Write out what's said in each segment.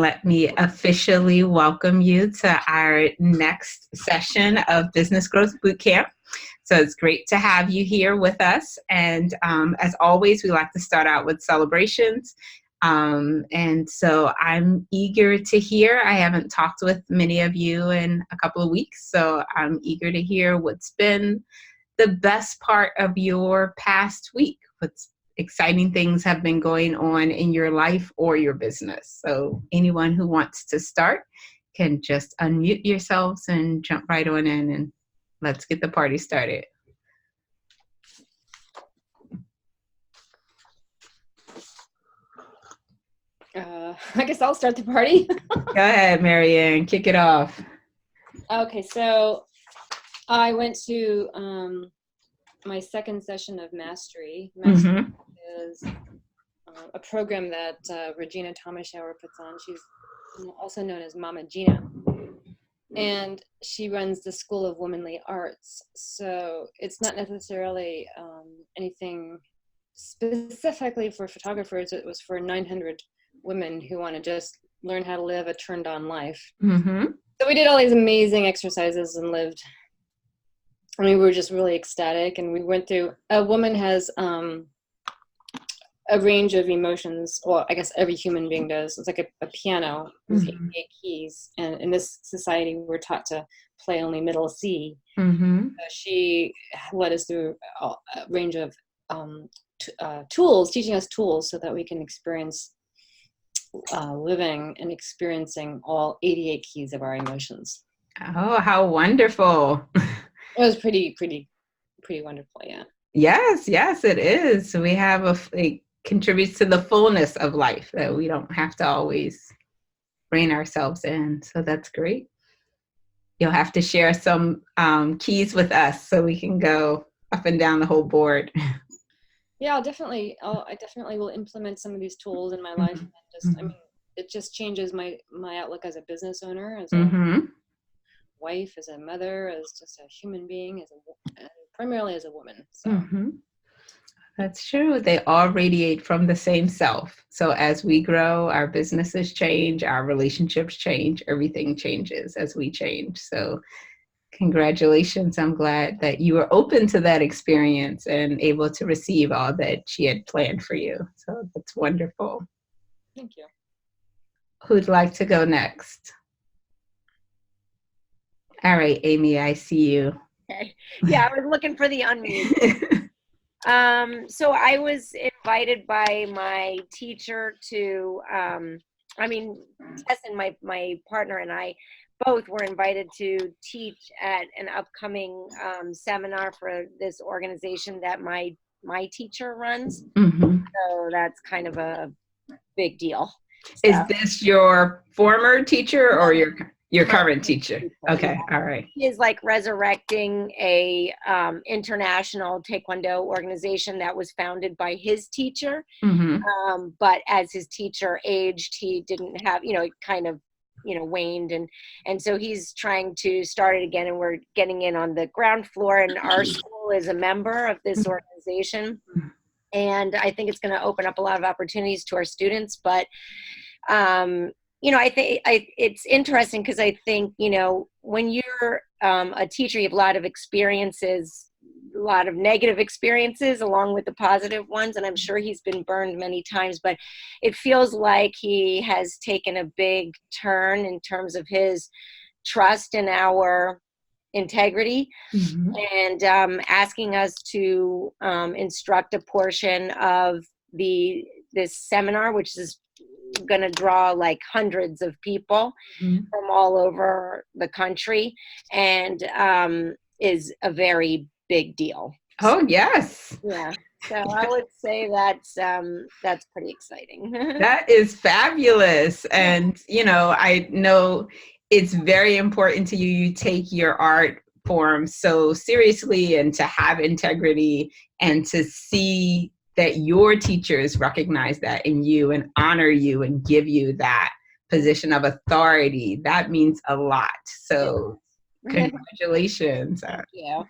let me officially welcome you to our next session of Business Growth Bootcamp. So it's great to have you here with us. And as always, we like to start out with celebrations. And so I'm eager to hear. I haven't talked with many of you in a couple of weeks, so I'm eager to hear what's been the best part of your past week. What's exciting things have been going on in your life or your business. So anyone who wants to start can just unmute yourselves and jump right on in, and let's get the party started. I guess I'll start the party. Go ahead, Marianne, kick it off. Okay, so I went to my second session of Mastery. Mastery is a program that Regina Thomashower puts on. She's also known as Mama Gina. And she runs the School of Womanly Arts. So it's not necessarily anything specifically for photographers. It was for 900 women who want to just learn how to live a turned on life. So we did all these amazing exercises and lived. I mean, we were just really ecstatic, and we went through. A woman has a range of emotions. Well, I guess every human being does. It's like a piano with 88 keys, and in this society, we're taught to play only middle C. She led us through a range of tools, teaching us tools so that we can experience living and experiencing all 88 keys of our emotions. Oh, how wonderful. It was pretty wonderful, yeah. Yes, it is. We have it contributes to the fullness of life that we don't have to always rein ourselves in. So that's great. You'll have to share some keys with us so we can go up and down the whole board. Yeah, I definitely will implement some of these tools in my life. And just, I mean, it just changes my outlook as a business owner, as a wife, as a mother, as just a human being, primarily as a woman. So. That's true. They all radiate from the same self. So as we grow, our businesses change, our relationships change, everything changes as we change. So congratulations. I'm glad that you were open to that experience and able to receive all that she had planned for you. So that's wonderful. Thank you. Who'd like to go next? All right, Amy, I see you. Okay. Yeah, I was looking for the unmute. So I was invited by my teacher to, Tess and my partner and I both were invited to teach at an upcoming seminar for this organization that my teacher runs. So that's kind of a big deal. So. Is this your former teacher or your current teacher? Okay, yeah. All right. He is like resurrecting a international Taekwondo organization that was founded by his teacher. But as his teacher aged, he didn't have, it kind of, waned. And so he's trying to start it again, and we're getting in on the ground floor, and our school is a member of this organization. And I think it's going to open up a lot of opportunities to our students. But, I think it's interesting because I think, when you're a teacher, you have a lot of experiences, a lot of negative experiences along with the positive ones. And I'm sure he's been burned many times, but it feels like he has taken a big turn in terms of his trust in our integrity and asking us to instruct a portion of this seminar, which is going to draw like hundreds of people from all over the country, and is a very big deal. Oh, yes. Yeah. So I would say that's pretty exciting. That is fabulous. And, I know it's very important to you. You take your art form so seriously, and to have integrity, and to see that your teachers recognize that in you and honor you and give you that position of authority. That means a lot. So congratulations. Yeah.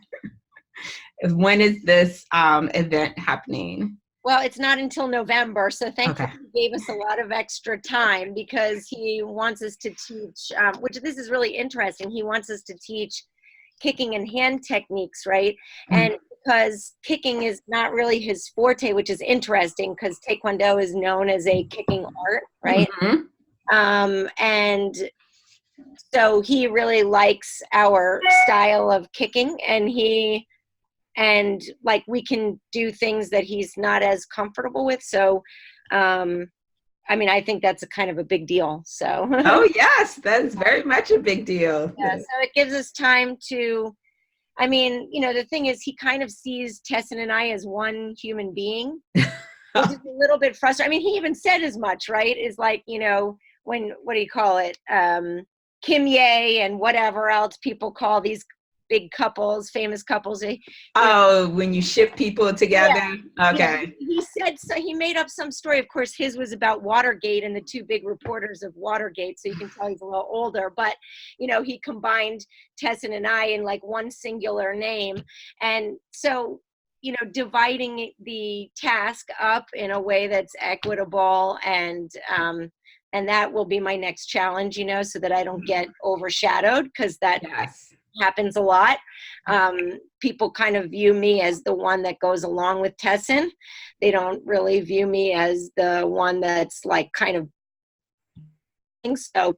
When is this event happening? Well, it's not until November, so thankfully Okay. he gave us a lot of extra time because he wants us to teach, which this is really interesting. He wants us to teach kicking and hand techniques, right? And because kicking is not really his forte, which is interesting because Taekwondo is known as a kicking art, right? And so he really likes our style of kicking, and like we can do things that he's not as comfortable with. So, I mean, I think that's a kind of a big deal. So, Oh, yes, that is very much a big deal. yeah, so it gives us time to, I mean, you know, the thing is, he kind of sees Tessin and I as one human being, which is a little bit frustrating. I mean, he even said as much, right? Is like, you know, when, what do you call it? Kim Ye and whatever else people call these big couples, famous couples. Oh, when you ship people together? Yeah. Okay. He said, so he made up some story. Of course, his was about Watergate and the two big reporters of Watergate. So you can tell he's a little older, but you know, he combined Tessin and I in like one singular name. And so, you know, dividing the task up in a way that's equitable, and that will be my next challenge, you know, so that I don't get overshadowed, because that happens a lot. People kind of view me as the one that goes along with Tessin. They don't really view me as the one that's like kind of, so,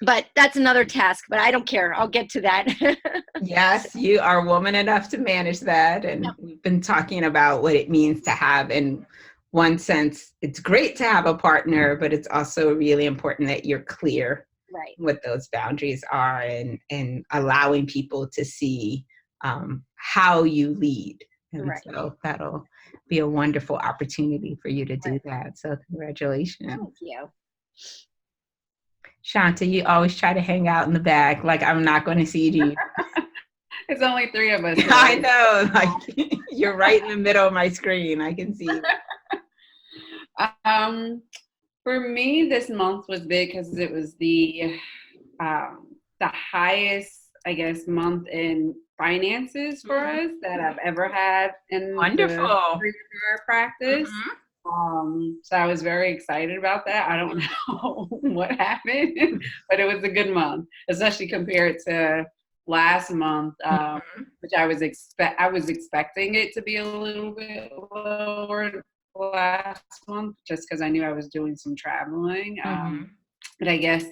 but that's another task, but I don't care. I'll get to that. Yes, you are woman enough to manage that. And we've been talking about what it means to have, in one sense, it's great to have a partner, but it's also really important that you're clear what those boundaries are, and allowing people to see how you lead. And so that'll be a wonderful opportunity for you to do that. So congratulations. Thank you. Shanta, you always try to hang out in the back, like I'm not going to see you. It's only 3 of us. I know, like you're right in the middle of my screen. I can see you. For me, this month was big because it was the highest, I guess, month in finances for us that I've ever had in Wonderful the practice. So I was very excited about that. I don't know what happened, but it was a good month, especially compared to last month, which I was expecting it to be a little bit lower last month, just because I knew I was doing some traveling. But I guess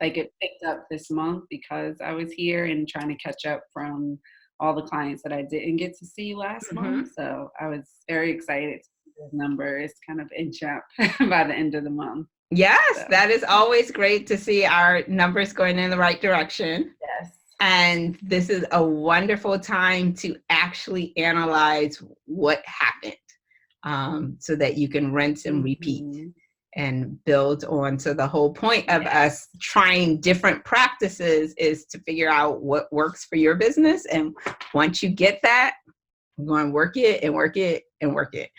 like it picked up this month because I was here and trying to catch up from all the clients that I didn't get to see last month. So I was very excited to see those numbers kind of inch up by the end of the month. Yes, so that is always great to see our numbers going in the right direction. Yes. And this is a wonderful time to actually analyze what happened, so that you can rinse and repeat and build on. So the whole point of us trying different practices is to figure out what works for your business. And once you get that, you're going to work it and work it and work it.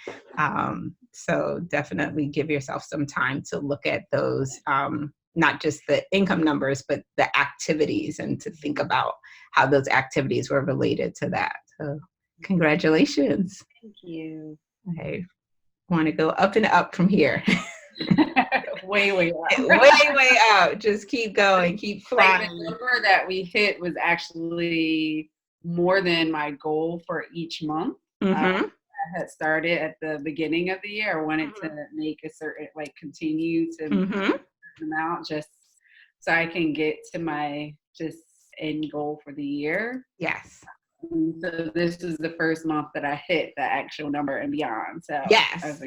So definitely give yourself some time to look at those, not just the income numbers, but the activities, and to think about how those activities were related to that. So congratulations. Thank you. I want to go up and up from here. way up. way up. Just keep going, keep flying. Like the number that we hit was actually more than my goal for each month. I had started at the beginning of the year. I wanted to make a certain, like, continue to amount, just so I can get to my just end goal for the year. Yes. So this is the first month that I hit the actual number and beyond. So yes,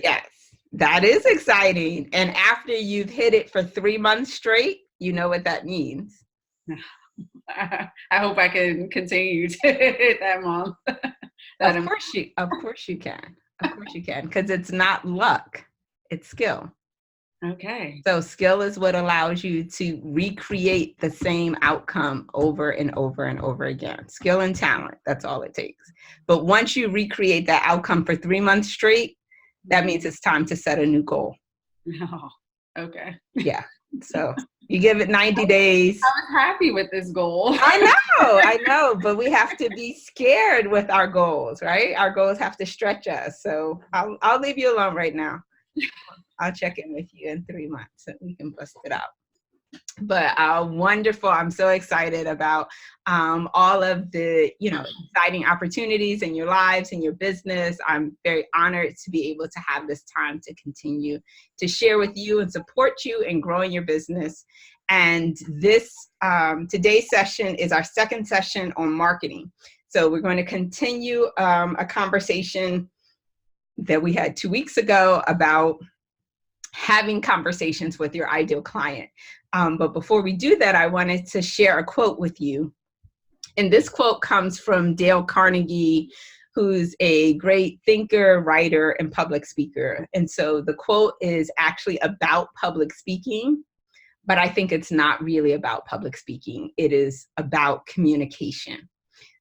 that is exciting. And after you've hit it for 3 months straight, you know what that means. I hope I can continue to hit that month. Of course you can. Of course you can, because it's not luck, it's skill. Okay. So skill is what allows you to recreate the same outcome over and over and over again. Skill and talent, that's all it takes. But once you recreate that outcome for 3 months straight, that means it's time to set a new goal. Oh, okay. Yeah. So You give it 90 days. I was happy with this goal. I know, but we have to be scared with our goals, right? Our goals have to stretch us. So I'll leave you alone right now. I'll check in with you in 3 months and we can bust it out. But wonderful. I'm so excited about all of the, exciting opportunities in your lives and your business. I'm very honored to be able to have this time to continue to share with you and support you in growing your business. And this today's session is our second session on marketing. So we're going to continue a conversation that we had 2 weeks ago about having conversations with your ideal client. But before we do that, I wanted to share a quote with you. And this quote comes from Dale Carnegie, who's a great thinker, writer, and public speaker. And so the quote is actually about public speaking, but I think it's not really about public speaking. It is about communication.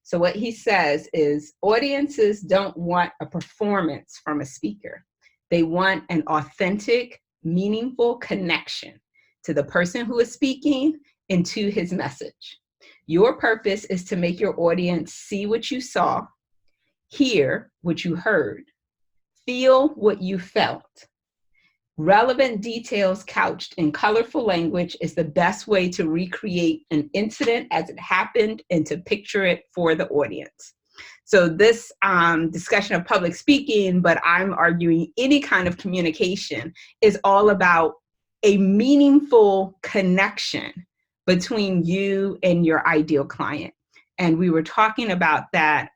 So what he says is, audiences don't want a performance from a speaker. They want an authentic, meaningful connection to the person who is speaking and to his message. Your purpose is to make your audience see what you saw, hear what you heard, feel what you felt. Relevant details couched in colorful language is the best way to recreate an incident as it happened and to picture it for the audience. So this discussion of public speaking, but I'm arguing any kind of communication, is all about a meaningful connection between you and your ideal client. And we were talking about that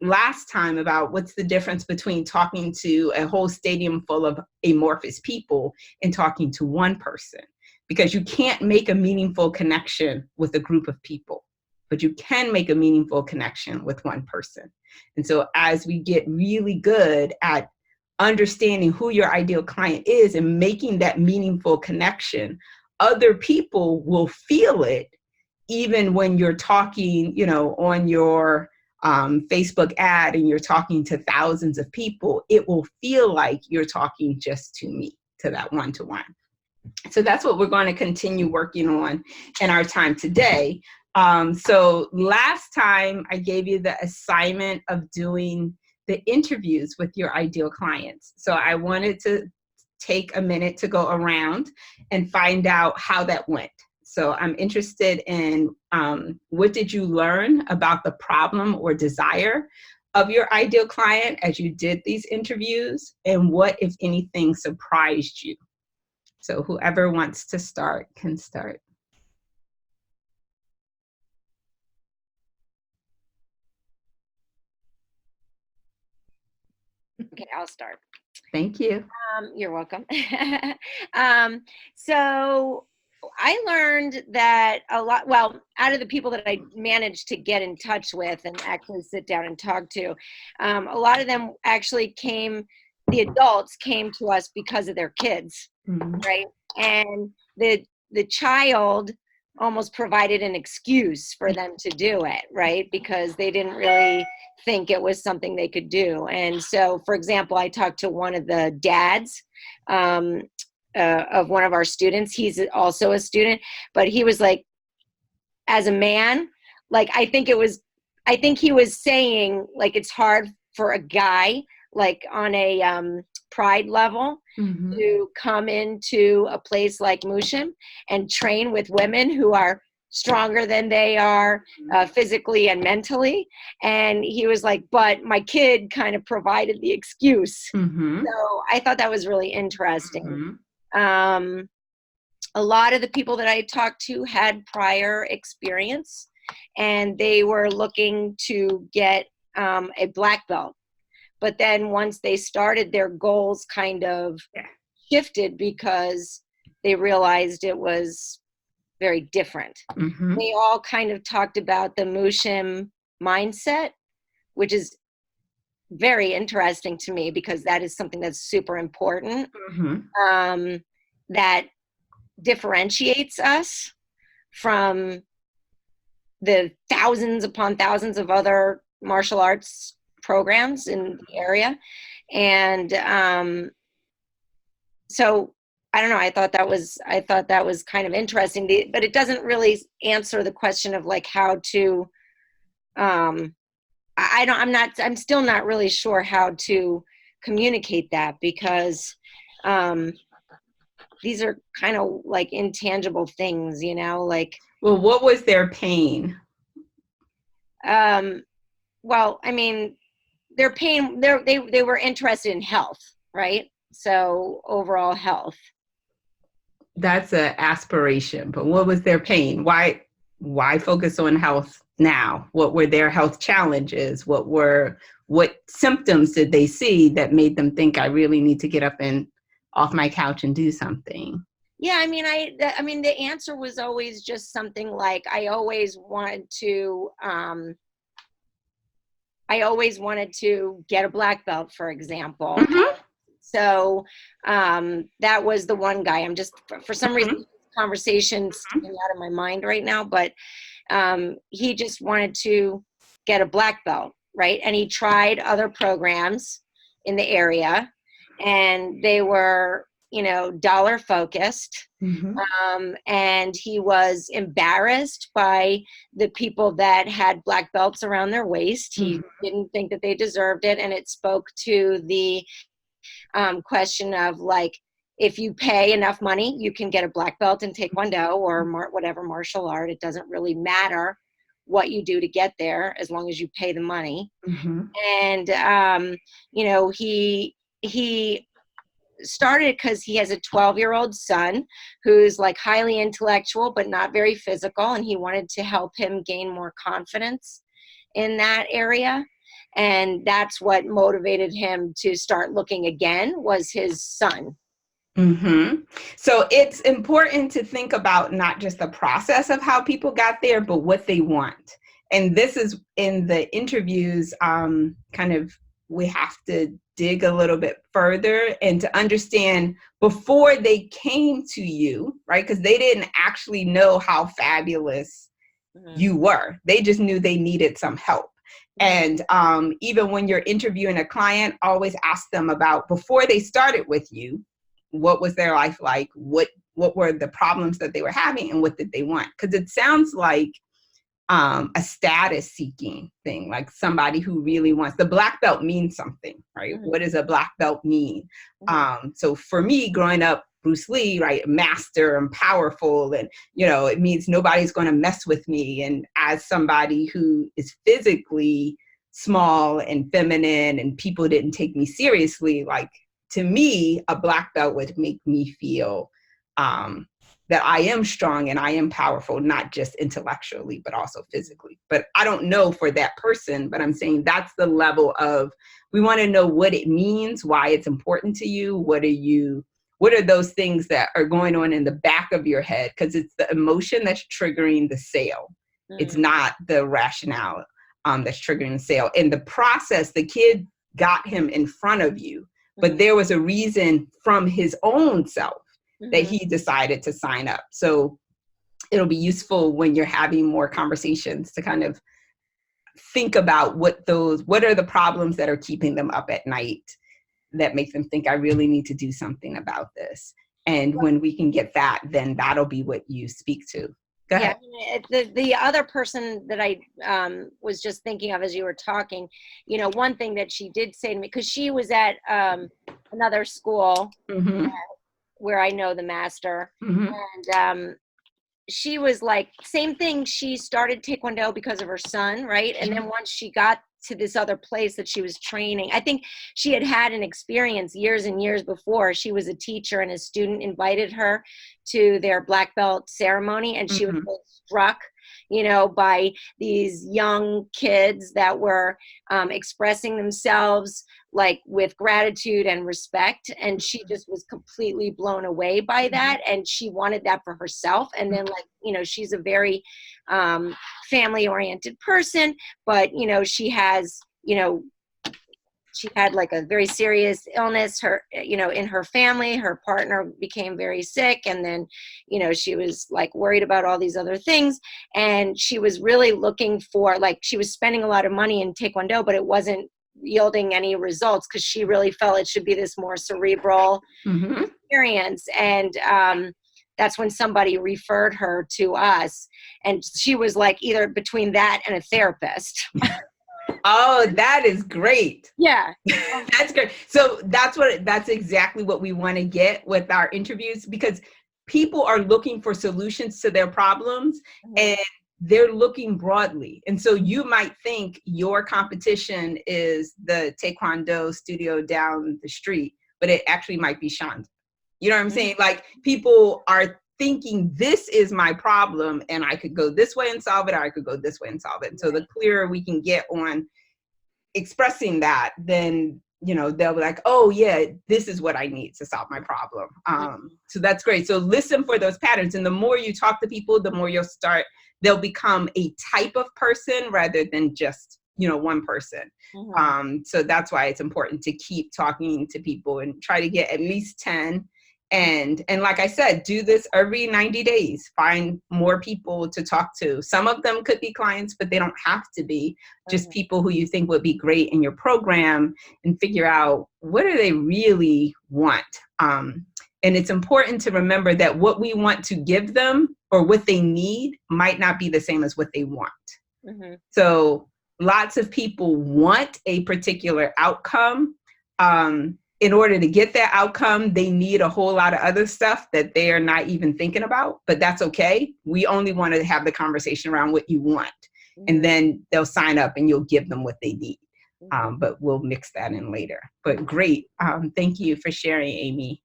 last time, about what's the difference between talking to a whole stadium full of amorphous people and talking to one person. Because you can't make a meaningful connection with a group of people, but you can make a meaningful connection with one person. And so as we get really good at understanding who your ideal client is and making that meaningful connection, other people will feel it even when you're talking, on your Facebook ad and you're talking to thousands of people. It will feel like you're talking just to me, to that one-to-one. So that's what we're going to continue working on in our time today. So last time I gave you the assignment of doing the interviews with your ideal clients. So I wanted to take a minute to go around and find out how that went. So I'm interested in what did you learn about the problem or desire of your ideal client as you did these interviews, and what, if anything, surprised you? So whoever wants to start can start. Okay, I'll start. Thank you. You're welcome. So I learned that a lot, out of the people that I managed to get in touch with and actually sit down and talk to, a lot of them actually the adults came to us because of their kids, right? And the child almost provided an excuse for them to do it, right? Because they didn't really think it was something they could do. And so, for example, I talked to one of the dads of one of our students. He's also a student, but he was like, as a man, like, I think he was saying, like, it's hard for a guy, like on a pride level, to come into a place like Mushim and train with women who are stronger than they are physically and mentally. And he was like, but my kid kind of provided the excuse. So I thought that was really interesting. A lot of the people that I talked to had prior experience, and they were looking to get a black belt. But then once they started, their goals kind of shifted because they realized it was very different. They all kind of talked about the Mushim mindset, which is very interesting to me because that is something that's super important, that differentiates us from the thousands upon thousands of other martial arts programs in the area. And so I don't know. I thought that was kind of interesting, but it doesn't really answer the question of like how to, I'm still not really sure how to communicate that, because, these are kind of like intangible things, like. Well, what was their pain? Well, I mean, their pain, they were interested in health, right? So overall health. That's an aspiration, but what was their pain? Why focus on health now? What were their health challenges? What symptoms did they see that made them think I really need to get up and off my couch and do something? Yeah, I mean, the answer was always just something like, I always wanted to get a black belt, for example. Mm-hmm. So that was the one guy. I'm just, for some reason, conversation's sticking out of my mind right now, but he just wanted to get a black belt, right? And he tried other programs in the area, and they were, dollar focused. Mm-hmm. And he was embarrassed by the people that had black belts around their waist. He didn't think that they deserved it. And it spoke to the question of like, if you pay enough money, you can get a black belt in Taekwondo or whatever martial art. It doesn't really matter what you do to get there as long as you pay the money. Mm-hmm. And, he started because he has a 12-year-old son who's like highly intellectual but not very physical, and he wanted to help him gain more confidence in that area. And that's what motivated him to start looking again, was his son. Mm-hmm. So it's important to think about not just the process of how people got there, but what they want. And this is in the interviews, we have to dig a little bit further and to understand before they came to you, right? Because they didn't actually know how fabulous you were. They just knew they needed some help. And even when you're interviewing a client, always ask them about, before they started with you, what was their life like? What were the problems that they were having, and what did they want? Because it sounds like a status seeking thing, like somebody who really wants the black belt means something, right? What does a black belt mean? So for me, growing up, Bruce Lee, right, master and powerful, and it means nobody's going to mess with me. And as somebody who is physically small and feminine, and people didn't take me seriously, like, to me, a black belt would make me feel that I am strong and I am powerful, not just intellectually, but also physically. But I don't know for that person, but I'm saying that's the level of, we want to know what it means, why it's important to you. What are those things that are going on in the back of your head? Because it's the emotion that's triggering the sale. It's not the rationale that's triggering the sale. In the process, the kid got him in front of you, but there was a reason from his own self that he decided to sign up. So it'll be useful when you're having more conversations to kind of think about what are the problems that are keeping them up at night that make them think I really need to do something about this. And when we can get that, then that'll be what you speak to. Go ahead. Yeah, the other person that I was just thinking of as you were talking, one thing that she did say to me, because she was at another school where I know the master, and she was like, same thing. She started Taekwondo because of her son, right? And then once she got to this other place that she was training, I think she had an experience years and years before. She was a teacher, and a student invited her to their black belt ceremony, and she was struck, by these young kids that were expressing themselves like with gratitude and respect, and she just was completely blown away by that, and she wanted that for herself. And then, like, she's a very family oriented person, but she has, she had like a very serious illness, in her family. Her partner became very sick, and then she was like worried about all these other things, and she was really looking for, like, she was spending a lot of money in Taekwondo, but it wasn't yielding any results, because she really felt it should be this more cerebral experience. And that's when somebody referred her to us. And she was like either between that and a therapist. Oh, that is great. Yeah. That's great. So that's exactly what we want to get with our interviews, because people are looking for solutions to their problems, and they're looking broadly. And so you might think your competition is the Taekwondo studio down the street, but it actually might be Shonda. You know what I'm saying? Like, people are thinking this is my problem and I could go this way and solve it, or I could go this way and solve it. And so the clearer we can get on expressing that, then, you know, they'll be like, oh yeah, this is what I need to solve my problem. So that's great. So listen for those patterns. And the more you talk to people, the more they'll become a type of person rather than just, you know, one person. So that's why it's important to keep talking to people and try to get at least 10. And like I said, do this every 90 days. Find more people to talk to. Some of them could be clients, but they don't have to be. Just people who you think would be great in your program, and figure out what do they really want. And it's important to remember that what we want to give them or what they need might not be the same as what they want. So lots of people want a particular outcome. In order to get that outcome, they need a whole lot of other stuff that they are not even thinking about, but that's okay. We only want to have the conversation around what you want, and then they'll sign up and you'll give them what they need. But we'll mix that in later. But great. Thank you for sharing, Amy.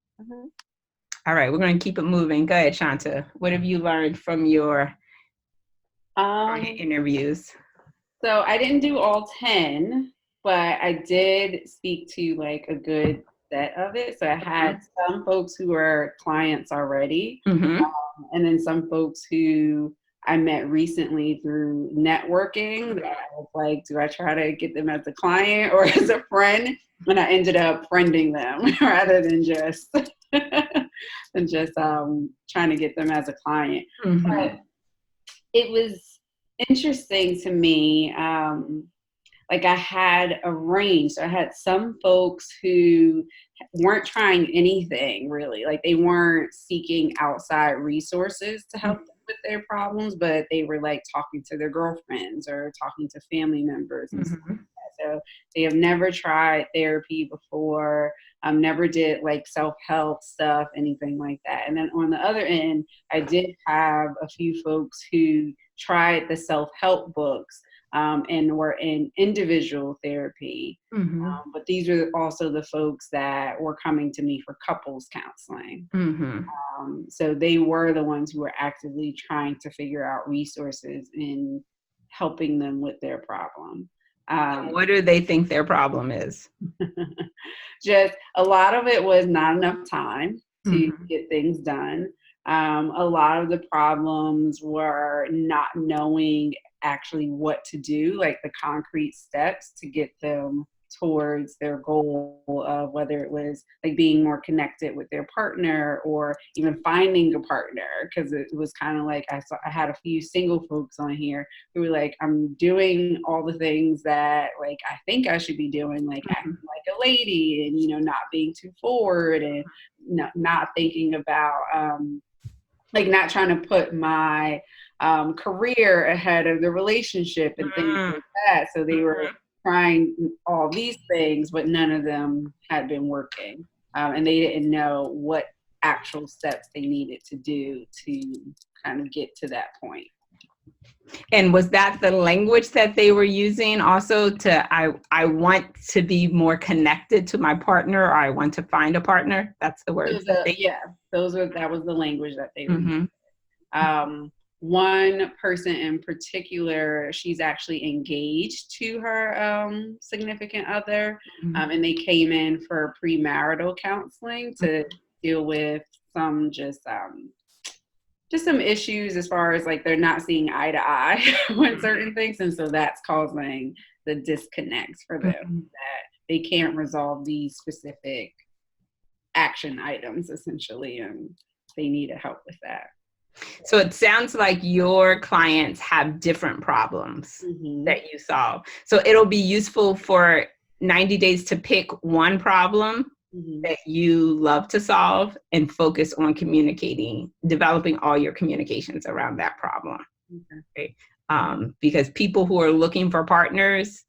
All right, we're going to keep it moving. Go ahead, Shanta. What have you learned from your interviews? So I didn't do all 10, but I did speak to like a good set of it. So I had some folks who were clients already, and then some folks who I met recently through networking. That I was like, do I try to get them as a client or as a friend? And I ended up friending them rather than just trying to get them as a client. But it was interesting to me. Like, I had a range. So I had some folks who weren't trying anything really. Like, they weren't seeking outside resources to help them with their problems, but they were like talking to their girlfriends or talking to family members and stuff like that. So they have never tried therapy before, never did like self-help stuff, anything like that. And then on the other end, I did have a few folks who tried the self-help books, and were in individual therapy. But these are also the folks that were coming to me for couples counseling. So they were the ones who were actively trying to figure out resources in helping them with their problem. What do they think their problem is? Just a lot of it was not enough time to get things done. A lot of the problems were not knowing actually what to do, like the concrete steps to get them towards their goal of whether it was like being more connected with their partner or even finding a partner. Because it was kind of like I had a few single folks on here who were like, I'm doing all the things that like I think I should be doing, like acting like a lady and, you know, not being too forward and not thinking about like not trying to put my career ahead of the relationship and things like that. So they were trying all these things, but none of them had been working. And they didn't know what actual steps they needed to do to kind of get to that point. And was that the language that they were using also to, I want to be more connected to my partner, or I want to find a partner? That's the word. That was the language that they were using. One person in particular, she's actually engaged to her significant other, and they came in for premarital counseling to deal with some just some issues as far as like they're not seeing eye to eye on certain things, and so that's causing the disconnects for them, that they can't resolve these specific action items essentially, and they need help with that. So it sounds like your clients have different problems that you solve. So it'll be useful for 90 days to pick one problem that you love to solve and focus on communicating, developing all your communications around that problem. Okay? Because people who are looking for partners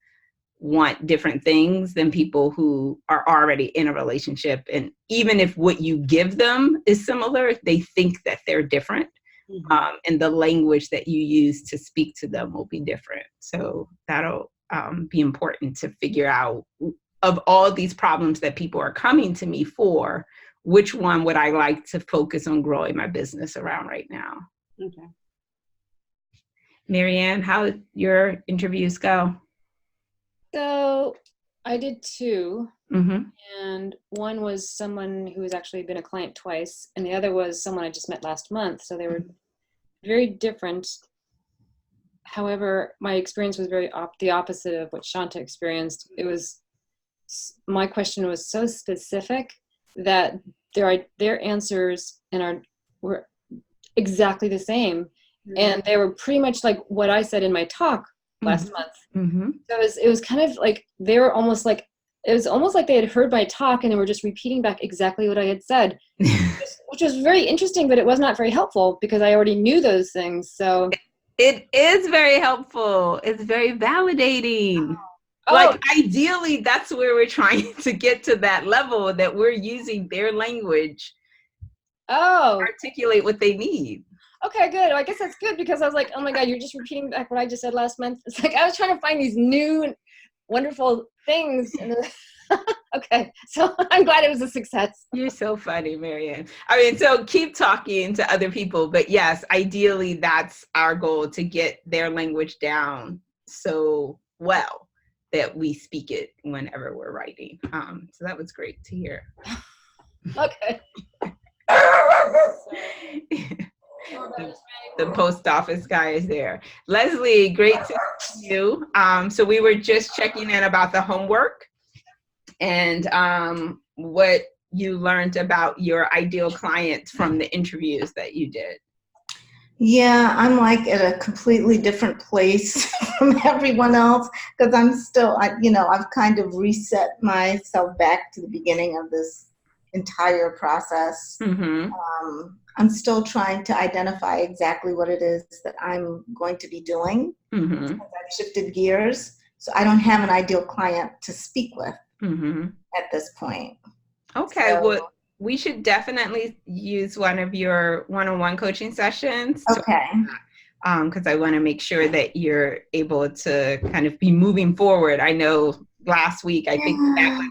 want different things than people who are already in a relationship. And even if what you give them is similar, they think that they're different. And the language that you use to speak to them will be different. So that'll be important to figure out, of all these problems that people are coming to me for, which one would I like to focus on growing my business around right now? Okay. Marianne, how did your interviews go? So I did 2, Mm-hmm. and one was someone who has actually been a client twice, and the other was someone I just met last month. So they were very different. However, my experience was very the opposite of what Shanta experienced. It was, my question was so specific that their answers were exactly the same, and they were pretty much like what I said in my talk last month. Mm-hmm. So it was kind of like they were almost like, it was almost like they had heard my talk and they were just repeating back exactly what I had said, which was very interesting, but it was not very helpful because I already knew those things. So it is very helpful. It's very validating. Oh. Like, ideally, that's where we're trying to get to, that level that we're using their language to articulate what they need. Okay, good. I guess that's good, because I was like, oh my God, you're just repeating back what I just said last month. It's like I was trying to find these new wonderful things. And then, okay, so I'm glad it was a success. You're so funny, Marianne. I mean, so keep talking to other people, but yes, ideally, that's our goal, to get their language down so well that we speak it whenever we're writing. So that was great to hear. Okay. The post office guy is there. Leslie, great to see you. So we were just checking in about the homework and what you learned about your ideal client from the interviews that you did. Yeah, I'm like at a completely different place from everyone else, because I'm still, I've kind of reset myself back to the beginning of this entire process. Mm-hmm. I'm still trying to identify exactly what it is that I'm going to be doing. Mm-hmm. I've shifted gears, so I don't have an ideal client to speak with at this point. Okay, So, well, we should definitely use one of your one-on-one coaching sessions. Okay. Because I want to make sure that you're able to kind of be moving forward. I know last week, I think that was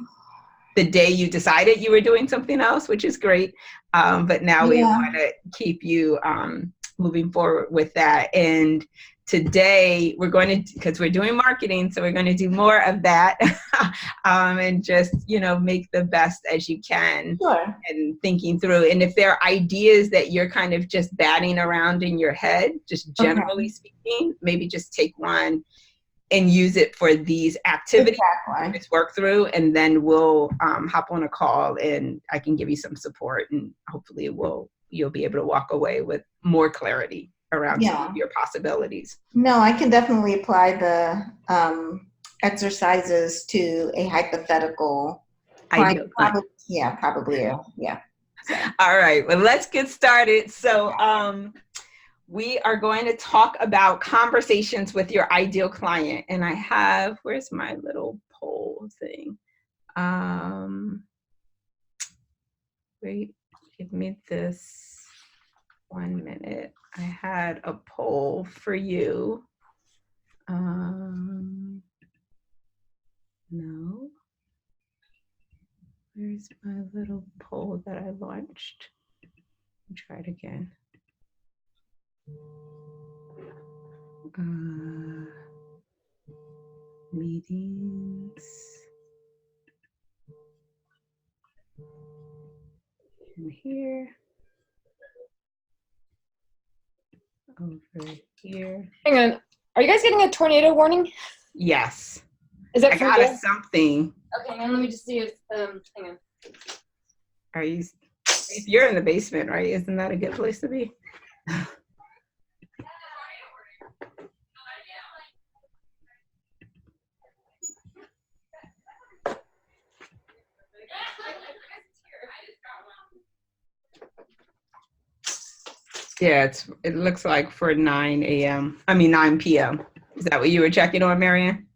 the day you decided you were doing something else, which is great. But now we want to keep you moving forward with that. And today we're going to, because we're doing marketing, so we're going to do more of that and just, make the best as you can. Sure. And thinking through. And if there are ideas that you're kind of just batting around in your head, just generally speaking, maybe just take one and use it for these activities. Exactly. Just work through, and then we'll hop on a call and I can give you some support, and hopefully you'll be able to walk away with more clarity around some of your possibilities. No, I can definitely apply the exercises to a hypothetical. Ideal. Probably. Yeah. So. All right. Well, let's get started. So we are going to talk about conversations with your ideal client. And I have, where's my little poll thing? Wait, give me this 1 minute. I had a poll for you. No. Where's my little poll that I launched? Try it again. Meetings. And here. Over here. Hang on. Are you guys getting a tornado warning? Yes. Is that I got a something. Okay, now let me just see if, hang on. Are you, you're in the basement, right? Isn't that a good place to be? Yeah, it looks like for 9 p.m. Is that what you were checking on, Marianne?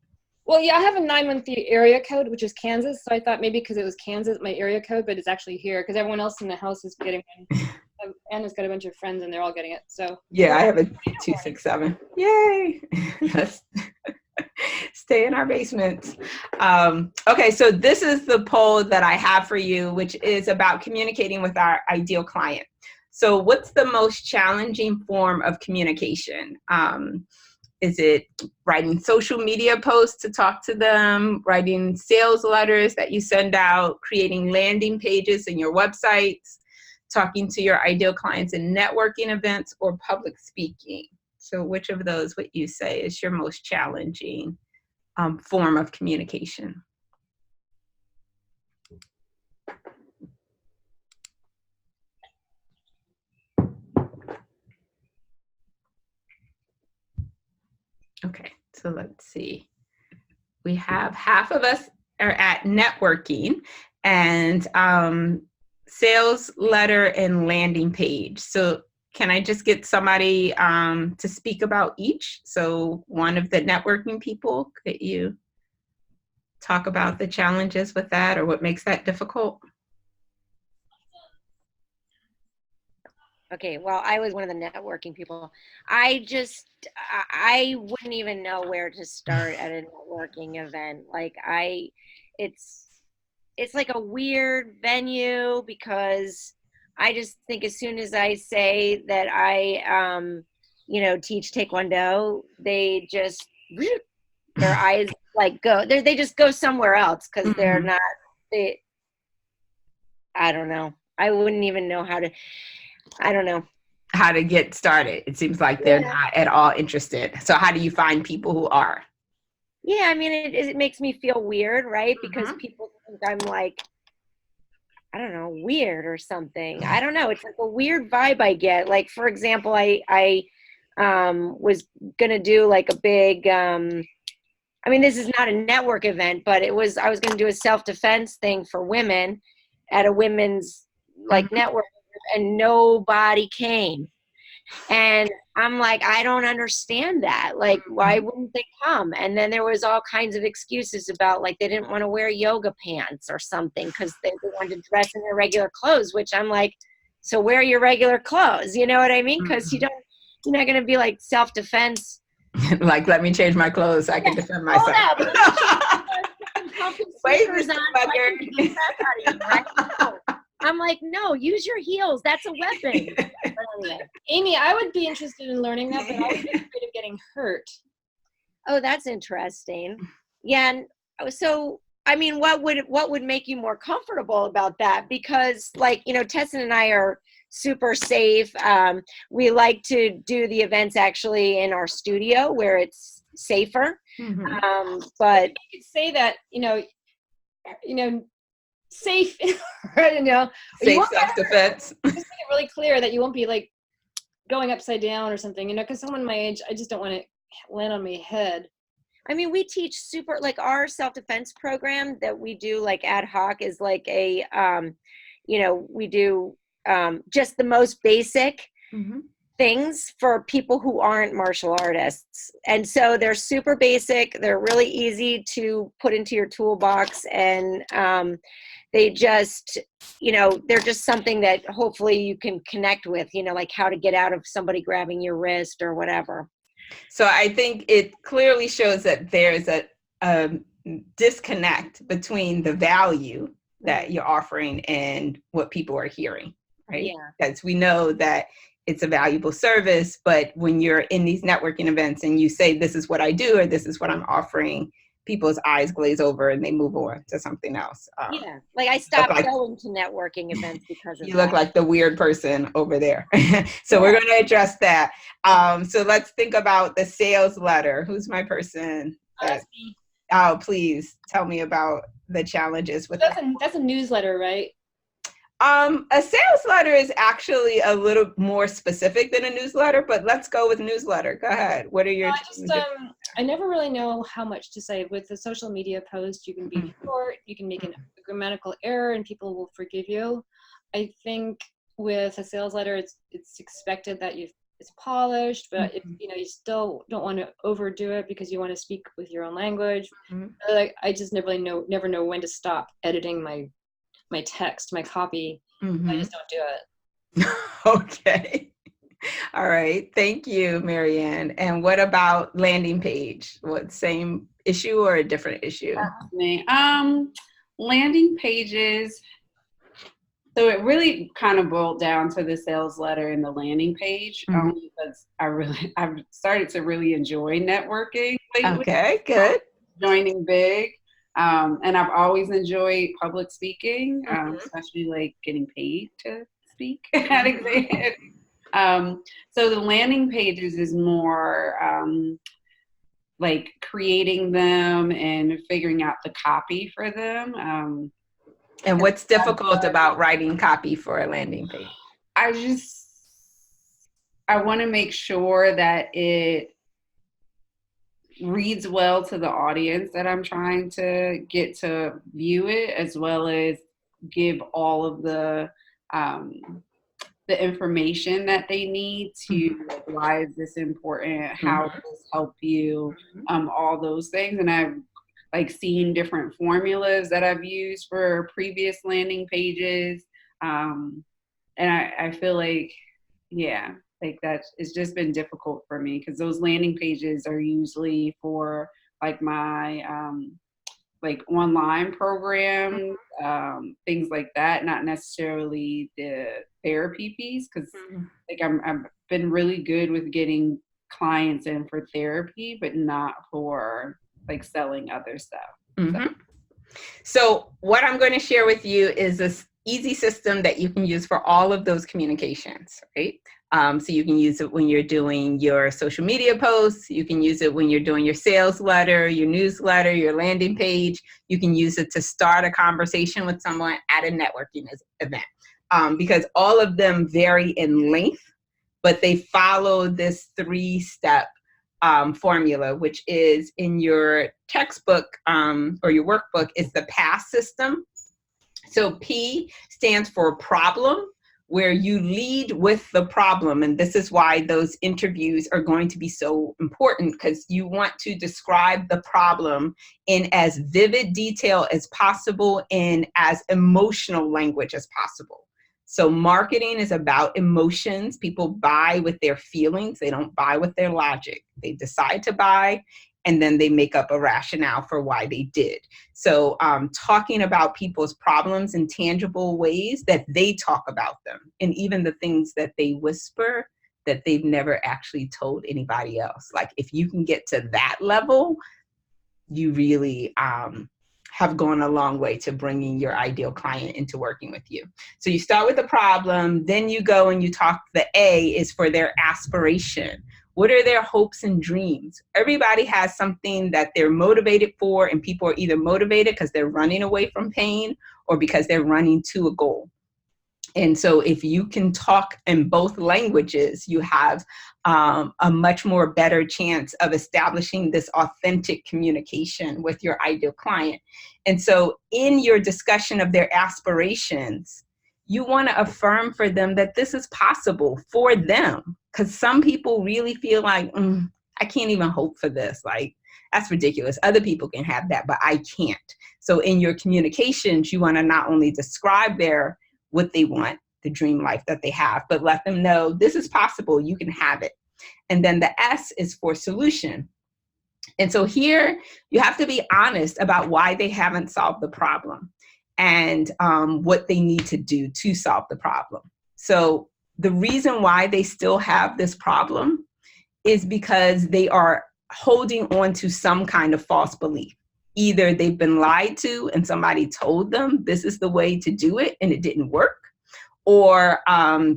Well, yeah, I have a 913 area code, which is Kansas. So I thought maybe because it was Kansas, my area code, but it's actually here because everyone else in the house is getting one. Anna's got a bunch of friends and they're all getting it. So yeah, I have a 267. Yay! Let's stay in our basements. Okay, so this is the poll that I have for you, which is about communicating with our ideal client. So what's the most challenging form of communication? Is it writing social media posts to talk to them, writing sales letters that you send out, creating landing pages in your websites, talking to your ideal clients in networking events, or public speaking? So which of those would you say is your most challenging form of communication? Okay, so let's see. We have half of us are at networking and sales letter and landing page. So can I just get somebody to speak about each? So one of the networking people, could you talk about the challenges with that or what makes that difficult? Okay, well, I was one of the networking people. I wouldn't even know where to start at a networking event. It's like a weird venue because I just think as soon as I say that I, teach Taekwondo, their eyes like they just go somewhere else because they're not, I don't know. I wouldn't even know I don't know how to get started. It seems like they're not at all interested. So how do you find people who are? Yeah, I mean, it makes me feel weird, right? Because people think I'm like, I don't know, weird or something. I don't know. It's like a weird vibe I get. Like, for example, I was gonna do like a big. I mean, this is not a network event, but I was gonna do a self-defense thing for women at a women's like network, and nobody came. And I'm like, I don't understand that. Like, why wouldn't they come? And then there was all kinds of excuses about like they didn't want to wear yoga pants or something because they wanted to dress in their regular clothes, which I'm like, so wear your regular clothes. You know what I mean? Because you're not going to be like self-defense. Like, let me change my clothes so I can defend myself. Wait, I'm like, no, use your heels. That's a weapon. Amy, I would be interested in learning that, but I would be afraid of getting hurt. Oh, that's interesting. Yeah. And so, I mean, what would make you more comfortable about that? Because like, Tessin and I are super safe. We like to do the events actually in our studio where it's safer. But you could say that, safe, safe self-defense. Just make it really clear that you won't be like going upside down or something, because someone my age, I just don't want to land on my head. I mean, we teach like our self-defense program that we do like ad hoc is like a, we do just the most basic things for people who aren't martial artists. And so they're super basic. They're really easy to put into your toolbox. And they just, they're just something that hopefully you can connect with, like how to get out of somebody grabbing your wrist or whatever. So I think it clearly shows that there's a disconnect between the value that you're offering and what people are hearing, right? Yeah. Because we know that it's a valuable service, but when you're in these networking events and you say, this is what I do, or this is what I'm offering, people's eyes glaze over and they move on to something else. Yeah, like I stopped going to networking events because of you look like the weird person over there. So we're going to address that. So let's think about the sales letter. Who's my person? Oh, please tell me about the challenges with that. That's a newsletter, right? A sales letter is actually a little more specific than a newsletter, but let's go with newsletter. Go ahead. What are your I never really know how much to say. With the social media post, you can be short, you can make a grammatical error and people will forgive you. I think with a sales letter, it's expected that it's polished, but if you still don't want to overdo it because you want to speak with your own language. Like I just never know when to stop editing my text, my copy. I just don't do it. Okay. All right. Thank you, Marianne. And what about landing page? What, same issue or a different issue? Landing pages. So it really kind of boiled down to the sales letter and the landing page, only because I've started to really enjoy networking lately. Okay, good. Joining big. And I've always enjoyed public speaking, especially like getting paid to speak at exams. So the landing pages is more like creating them and figuring out the copy for them. And what's difficult about writing copy for a landing page? I want to make sure that it reads well to the audience that I'm trying to get to view it, as well as give all of the information that they need to, like, why is this important? How does this help you? All those things. And I've like seen different formulas that I've used for previous landing pages. And I feel like, yeah, like it's just been difficult for me because those landing pages are usually for like my like online program, things like that, not necessarily the therapy piece, because like I've been really good with getting clients in for therapy, but not for like selling other stuff. So what I'm going to share with you is this easy system that you can use for all of those communications, right? So you can use it when you're doing your social media posts. You can use it when you're doing your sales letter, your newsletter, your landing page. You can use it to start a conversation with someone at a networking event, because all of them vary in length, but they follow this 3-step formula, which is in your textbook or your workbook, is the PASS system. So P stands for problem, where you lead with the problem. And this is why those interviews are going to be so important, because you want to describe the problem in as vivid detail as possible, in as emotional language as possible. So marketing is about emotions. People buy with their feelings. They don't buy with their logic. They decide to buy, and then they make up a rationale for why they did. So talking about people's problems in tangible ways that they talk about them, and even the things that they whisper that they've never actually told anybody else. Like if you can get to that level, you really have gone a long way to bringing your ideal client into working with you. So you start with the problem, then you go and you talk, the A is for their aspiration. What are their hopes and dreams? Everybody has something that they're motivated for, and people are either motivated because they're running away from pain or because they're running to a goal. And so if you can talk in both languages, you have a much more better chance of establishing this authentic communication with your ideal client. And so in your discussion of their aspirations, you want to affirm for them that this is possible for them. Because some people really feel like, I can't even hope for this. Like, that's ridiculous. Other people can have that, but I can't. So in your communications, you want to not only describe what they want, the dream life that they have, but let them know this is possible, you can have it. And then the S is for solution. And so here you have to be honest about why they haven't solved the problem and what they need to do to solve the problem. So the reason why they still have this problem is because they are holding on to some kind of false belief. Either they've been lied to and somebody told them this is the way to do it and it didn't work, or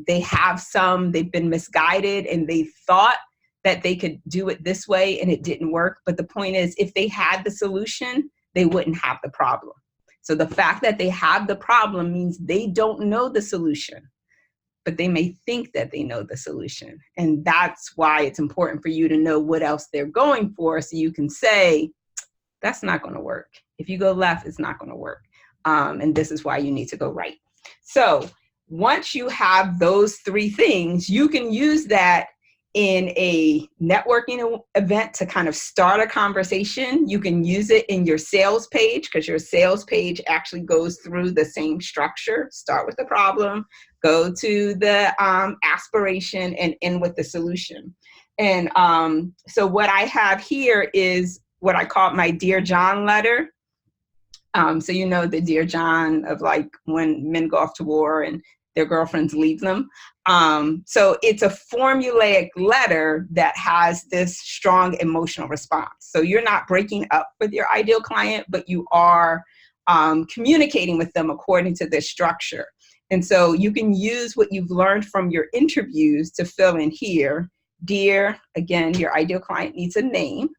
they've been misguided and they thought that they could do it this way and it didn't work. But the point is, if they had the solution, they wouldn't have the problem. So the fact that they have the problem means they don't know the solution, but they may think that they know the solution. And that's why it's important for you to know what else they're going for, so you can say, that's not going to work. If you go left, it's not going to work. And this is why you need to go right. So once you have those three things, you can use that in a networking event to kind of start a conversation. You can use it in your sales page, because your sales page actually goes through the same structure. Start with the problem, go to the aspiration, and end with the solution. And so what I have here is what I call my Dear John letter. So you know the Dear John of like when men go off to war and their girlfriends leave them. So it's a formulaic letter that has this strong emotional response. So you're not breaking up with your ideal client, but you are communicating with them according to this structure. And so you can use what you've learned from your interviews to fill in here. Dear, again, your ideal client needs a name.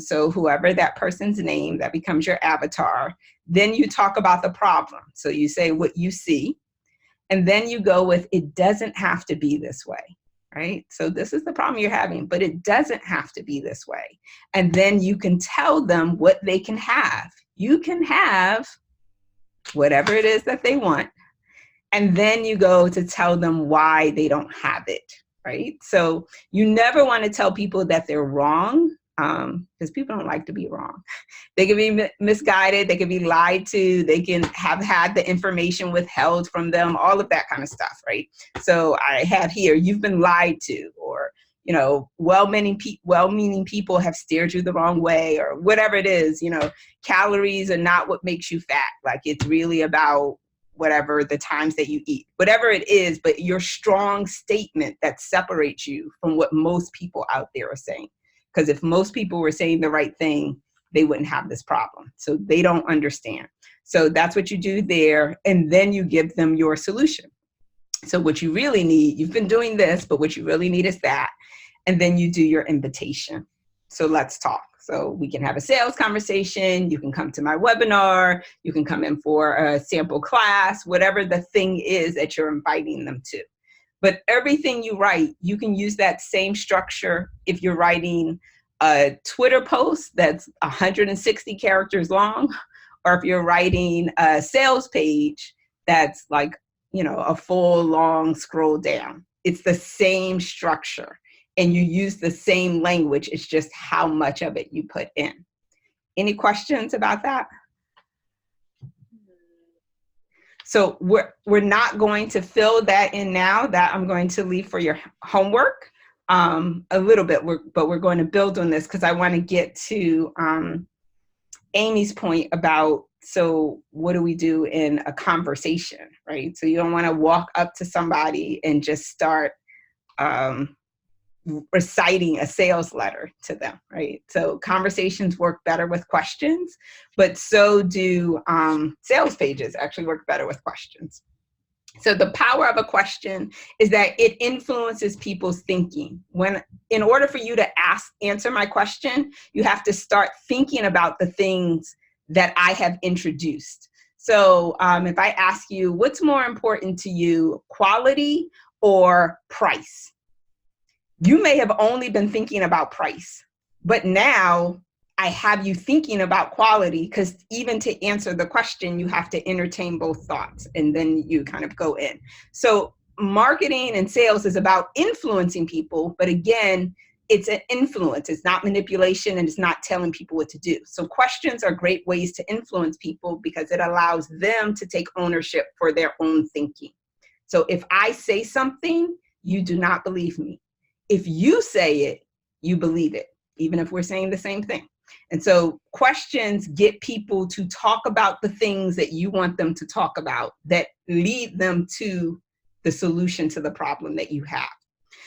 So whoever that person's name, that becomes your avatar. Then you talk about the problem. So you say what you see. And then you go with, it doesn't have to be this way, right? So this is the problem you're having, but it doesn't have to be this way. And then you can tell them what they can have. You can have whatever it is that they want. And then you go to tell them why they don't have it, right? So you never want to tell people that they're wrong, because people don't like to be wrong. They can be misguided, they can be lied to, they can have had the information withheld from them, all of that kind of stuff, right? So I have here, you've been lied to, or, you know, well-meaning people have steered you the wrong way, or whatever it is. You know, calories are not what makes you fat. Like, it's really about whatever the times that you eat, whatever it is, but your strong statement that separates you from what most people out there are saying. Because if most people were saying the right thing, they wouldn't have this problem. So they don't understand. So that's what you do there. And then you give them your solution. So what you really need, you've been doing this, but what you really need is that. And then you do your invitation. So let's talk. So we can have a sales conversation. You can come to my webinar. You can come in for a sample class, whatever the thing is that you're inviting them to. But everything you write, you can use that same structure if you're writing a Twitter post that's 160 characters long, or if you're writing a sales page that's like, you know, a full long scroll down. It's the same structure and you use the same language. It's just how much of it you put in. Any questions about that? So we're not going to fill that in now. That I'm going to leave for your homework a little bit, but we're going to build on this because I want to get to Amy's point about, so what do we do in a conversation, right? So you don't want to walk up to somebody and just start reciting a sales letter to them, right? So conversations work better with questions, but so do sales pages actually work better with questions. So the power of a question is that it influences people's thinking. In order for you to answer my question, you have to start thinking about the things that I have introduced. So if I ask you, what's more important to you, quality or price? You may have only been thinking about price, but now I have you thinking about quality, because even to answer the question, you have to entertain both thoughts and then you kind of go in. So marketing and sales is about influencing people, but again, it's an influence. It's not manipulation and it's not telling people what to do. So questions are great ways to influence people because it allows them to take ownership for their own thinking. So if I say something, you do not believe me. If you say it, you believe it, even if we're saying the same thing. And so questions get people to talk about the things that you want them to talk about that lead them to the solution to the problem that you have.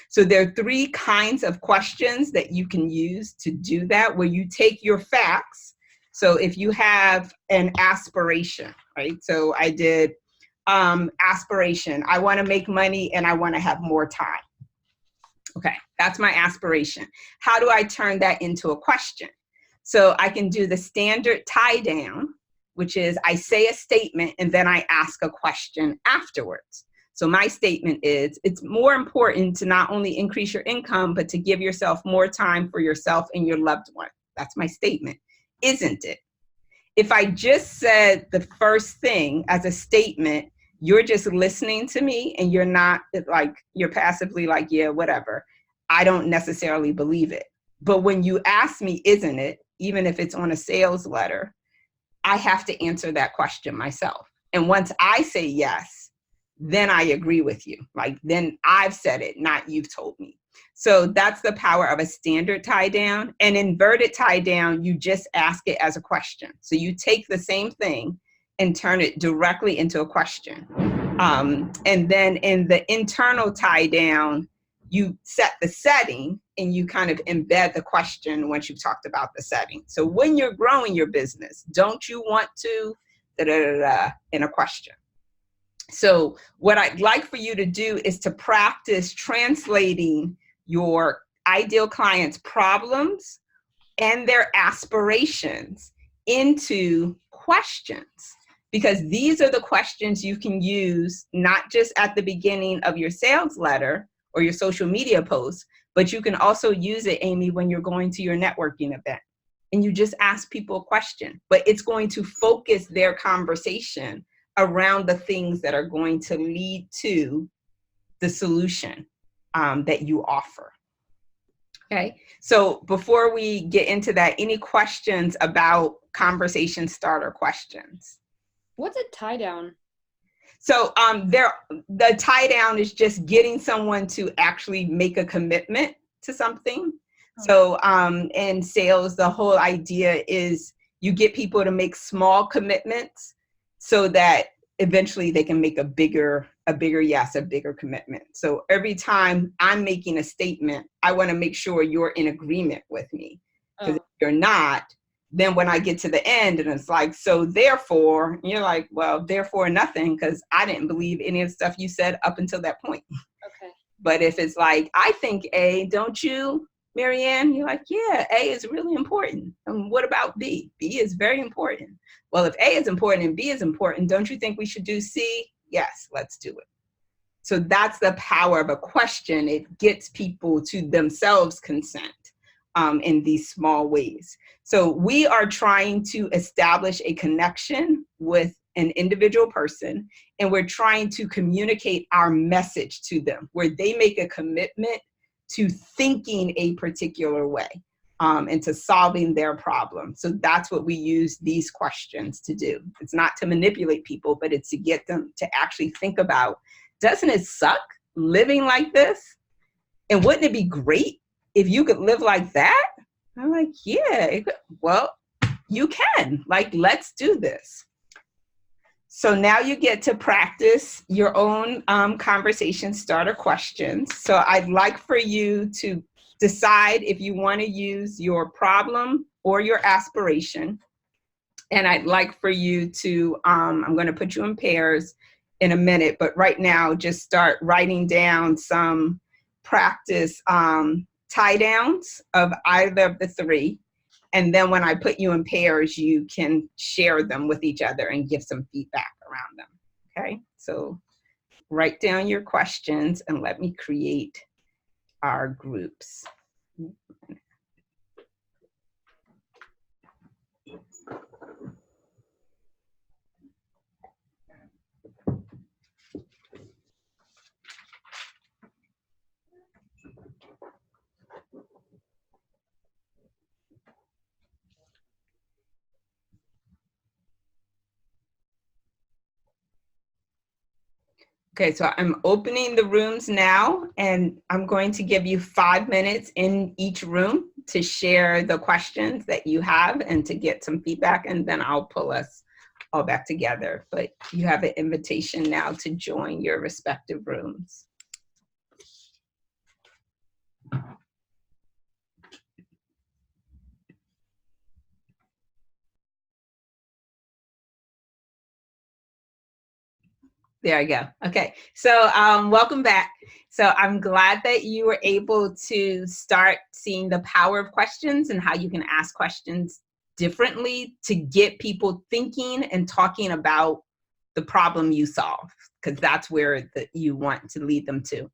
So there are three kinds of questions that you can use to do that, where you take your facts. So if you have an aspiration, right? So I did aspiration. I want to make money and I want to have more time. Okay, that's my aspiration. How do I turn that into a question? So I can do the standard tie down, which is I say a statement and then I ask a question afterwards. So my statement is, it's more important to not only increase your income, but to give yourself more time for yourself and your loved one. That's my statement, isn't it? If I just said the first thing as a statement, you're just listening to me and you're not like, you're passively like, yeah, whatever. I don't necessarily believe it. But when you ask me, isn't it, even if it's on a sales letter, I have to answer that question myself. And once I say yes, then I agree with you. Like, then I've said it, not you've told me. So that's the power of a standard tie down. And inverted tie down, you just ask it as a question. So you take the same thing and turn it directly into a question. And then in the internal tie down, you set the setting and you kind of embed the question once you've talked about the setting. So when you're growing your business, don't you want to in a question? So what I'd like for you to do is to practice translating your ideal client's problems and their aspirations into questions, because these are the questions you can use not just at the beginning of your sales letter or your social media post, but you can also use it, Amy, when you're going to your networking event and you just ask people a question, but it's going to focus their conversation around the things that are going to lead to the solution that you offer. Okay, so before we get into that, any questions about conversation starter questions? What's a tie down? So the tie down is just getting someone to actually make a commitment to something. So in sales, the whole idea is you get people to make small commitments so that eventually they can make a bigger yes, a bigger commitment. So every time I'm making a statement, I want to make sure you're in agreement with me. Because if you're not, then when I get to the end and it's like, so therefore, you're like, well, therefore nothing, because I didn't believe any of the stuff you said up until that point. Okay. But if it's like, I think A, don't you, Marianne? You're like, yeah, A is really important. And what about B? B is very important. Well, if A is important and B is important, don't you think we should do C? Yes, let's do it. So that's the power of a question. It gets people to themselves consent in these small ways. So we are trying to establish a connection with an individual person, and we're trying to communicate our message to them where they make a commitment to thinking a particular way and to solving their problem. So that's what we use these questions to do. It's not to manipulate people, but it's to get them to actually think about, doesn't it suck living like this? And wouldn't it be great if you could live like that? I'm like, yeah, well, you can. Like, let's do this. So now you get to practice your own conversation starter questions. So I'd like for you to decide if you want to use your problem or your aspiration. And I'd like for you to, I'm going to put you in pairs in a minute, but right now just start writing down some practice tie downs of either of the three. And then when I put you in pairs, you can share them with each other and give some feedback around them. Okay, so write down your questions and let me create our groups. Okay, so I'm opening the rooms now, and I'm going to give you 5 minutes in each room to share the questions that you have and to get some feedback, and then I'll pull us all back together. But you have an invitation now to join your respective rooms. There I go. Okay, so welcome back. So I'm glad that you were able to start seeing the power of questions and how you can ask questions differently to get people thinking and talking about the problem you solve, because that's where you want to lead them to.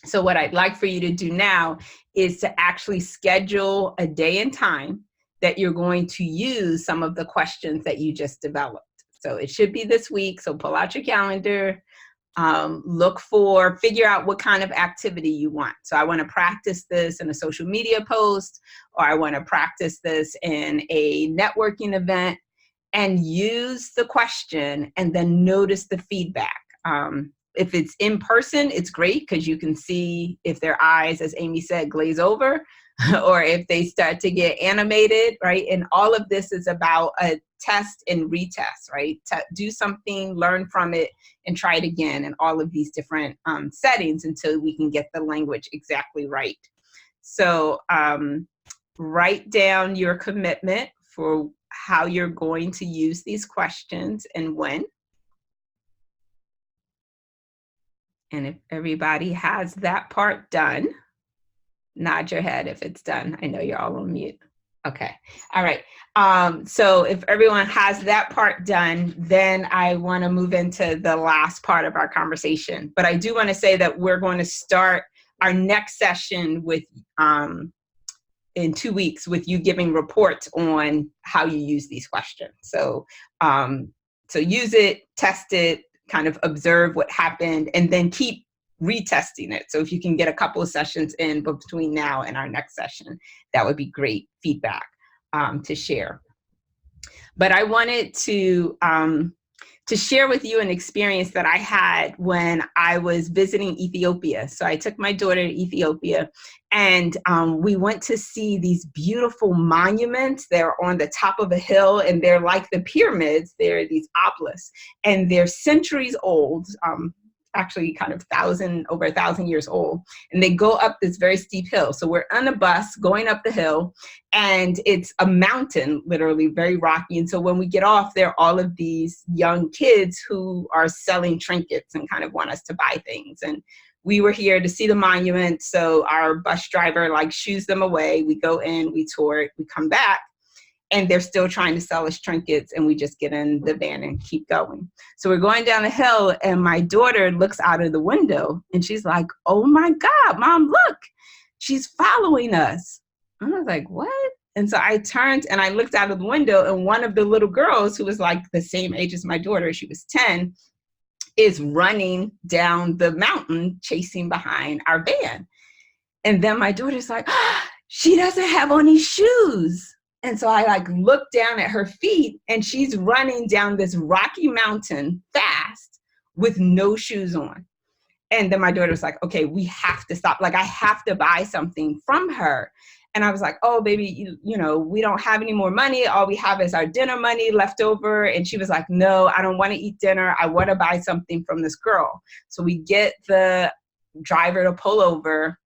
So what I'd like for you to do now is to actually schedule a day and time that you're going to use some of the questions that you just developed. So it should be this week. So pull out your calendar, figure out what kind of activity you want. So I want to practice this in a social media post, or I want to practice this in a networking event, and use the question and then notice the feedback. If it's in person, it's great because you can see if their eyes, as Amy said, glaze over, or if they start to get animated, right? And all of this is about a test and retest, right? Do something, learn from it, and try it again in all of these different settings until we can get the language exactly right. So write down your commitment for how you're going to use these questions and when. And if everybody has that part done, nod your head if it's done. I know you're all on mute. Okay. All right. So if everyone has that part done, then I want to move into the last part of our conversation. But I do want to say that we're going to start our next session with in 2 weeks with you giving reports on how you use these questions. So so use it, test it, kind of observe what happened, and then keep retesting it. So if you can get a couple of sessions in between now and our next session, that would be great feedback to share. But I wanted to share with you an experience that I had when I was visiting Ethiopia. So I took my daughter to Ethiopia, and we went to see these beautiful monuments. They're on the top of a hill, and they're like the pyramids. They're these obelisks, and they're centuries old, actually kind of over 1,000 years old. And they go up this very steep hill. So we're on a bus going up the hill, and it's a mountain, literally very rocky. And so when we get off, there are all of these young kids who are selling trinkets and kind of want us to buy things. And we were here to see the monument. So our bus driver shoos them away. We go in, we tour it, we come back, and they're still trying to sell us trinkets, and we just get in the van and keep going. So we're going down the hill, and my daughter looks out of the window, and she's like, "Oh my God, Mom, look, she's following us." And I was like, "What?" And so I turned and I looked out of the window, and one of the little girls, who was like the same age as my daughter, she was 10, is running down the mountain chasing behind our van. And then my daughter's like, "She doesn't have any shoes." And so I look down at her feet, and she's running down this rocky mountain fast with no shoes on. And then my daughter was like, "Okay, we have to stop. I have to buy something from her." And I was like, "Oh, baby, you know, we don't have any more money. All we have is our dinner money left over." And she was like, "No, I don't want to eat dinner. I want to buy something from this girl." So we get the driver to pull over.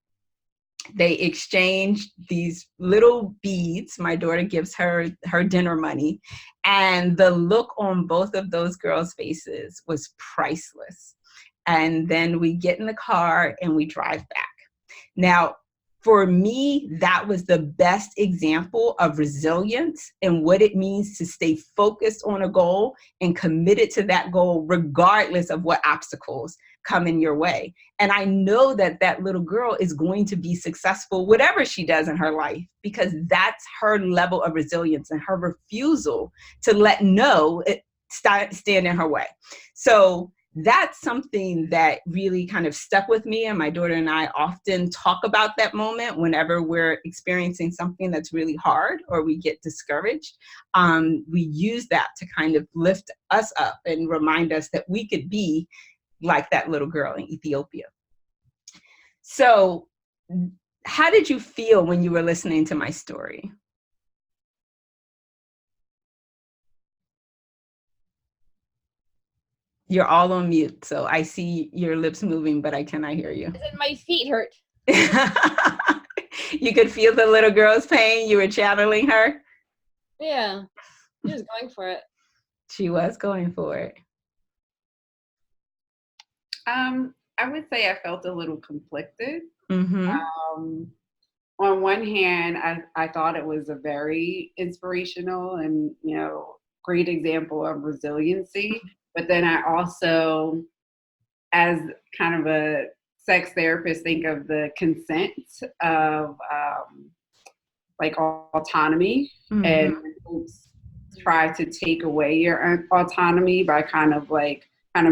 They exchange these little beads. My daughter gives her dinner money. And the look on both of those girls' faces was priceless. And then we get in the car and we drive back. Now, for me, that was the best example of resilience and what it means to stay focused on a goal and committed to that goal, regardless of what obstacles come in your way. And I know that that little girl is going to be successful, whatever she does in her life, because that's her level of resilience and her refusal to let no stand in her way. So that's something that really kind of stuck with me. And my daughter and I often talk about that moment whenever we're experiencing something that's really hard or we get discouraged. We use that to kind of lift us up and remind us that we could be like that little girl in Ethiopia. So how did you feel when you were listening to my story? You're all on mute, so I see your lips moving, but I cannot hear you. My feet hurt. You could feel the little girl's pain. You were channeling her? Yeah, she was going for it. She was going for it. I would say I felt a little conflicted. Mm-hmm. On one hand, I thought it was a very inspirational and, great example of resiliency. But then I also, as kind of a sex therapist, think of the consent of autonomy. Mm-hmm. And try to take away your autonomy by kind of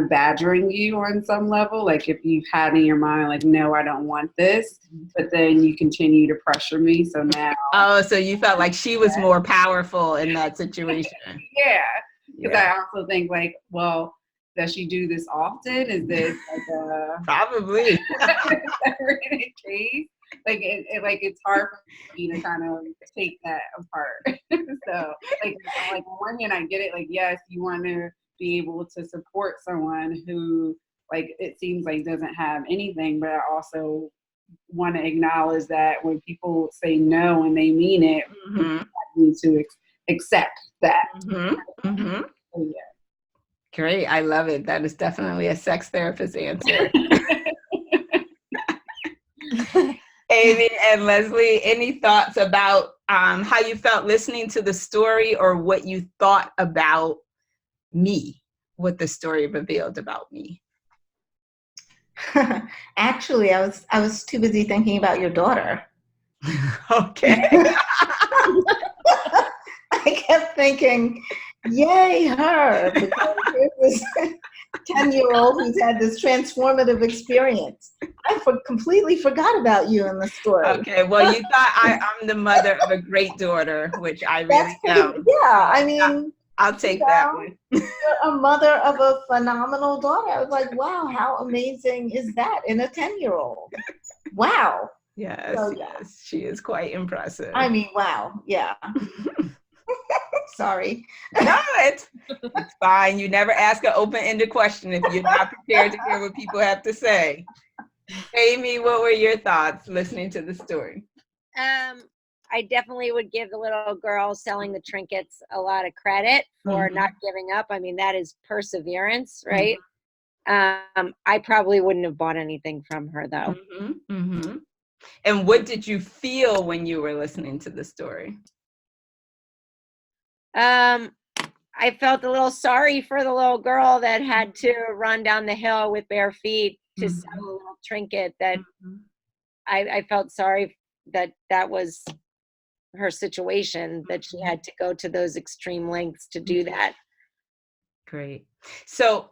badgering you on some level. Like if you've had in your mind, like, no, I don't want this, but then you continue to pressure me. So now. Oh, so you felt like she was more powerful in that situation. Yeah. Because I also think like, well, does she do this often? Is this like a probably case? Like it's hard for me to kind of take that apart. So like on one hand, I get it. Like, yes, you want to be able to support someone who like it seems like doesn't have anything, but I also want to acknowledge that when people say no and they mean it, I need to accept that. So, yeah. Great. I love it. That is definitely a sex therapist answer. Amy and Leslie, any thoughts about how you felt listening to the story or what you thought about me, what the story revealed about me? Actually, I was too busy thinking about your daughter. Okay. I kept thinking, yay, her, because here's this 10-year-old who's had this transformative experience. I completely forgot about you in the story. Okay, well, you thought I'm the mother of a great daughter, which I really am. Yeah, I mean, I'll take that one. You're a mother of a phenomenal daughter. I was like, wow, how amazing is that in a 10-year-old? Wow. Yes, So, yes, she is quite impressive. I mean, wow, yeah. Sorry. No, it's fine. You never ask an open-ended question if you're not prepared to hear what people have to say. Amy, what were your thoughts listening to the story? I definitely would give the little girl selling the trinkets a lot of credit for not giving up. I mean, that is perseverance, right? I probably wouldn't have bought anything from her though. And what did you feel when you were listening to the story? I felt a little sorry for the little girl that had to run down the hill with bare feet to sell a little trinket. That I felt sorry that was her situation, that she had to go to those extreme lengths to do that. Great. So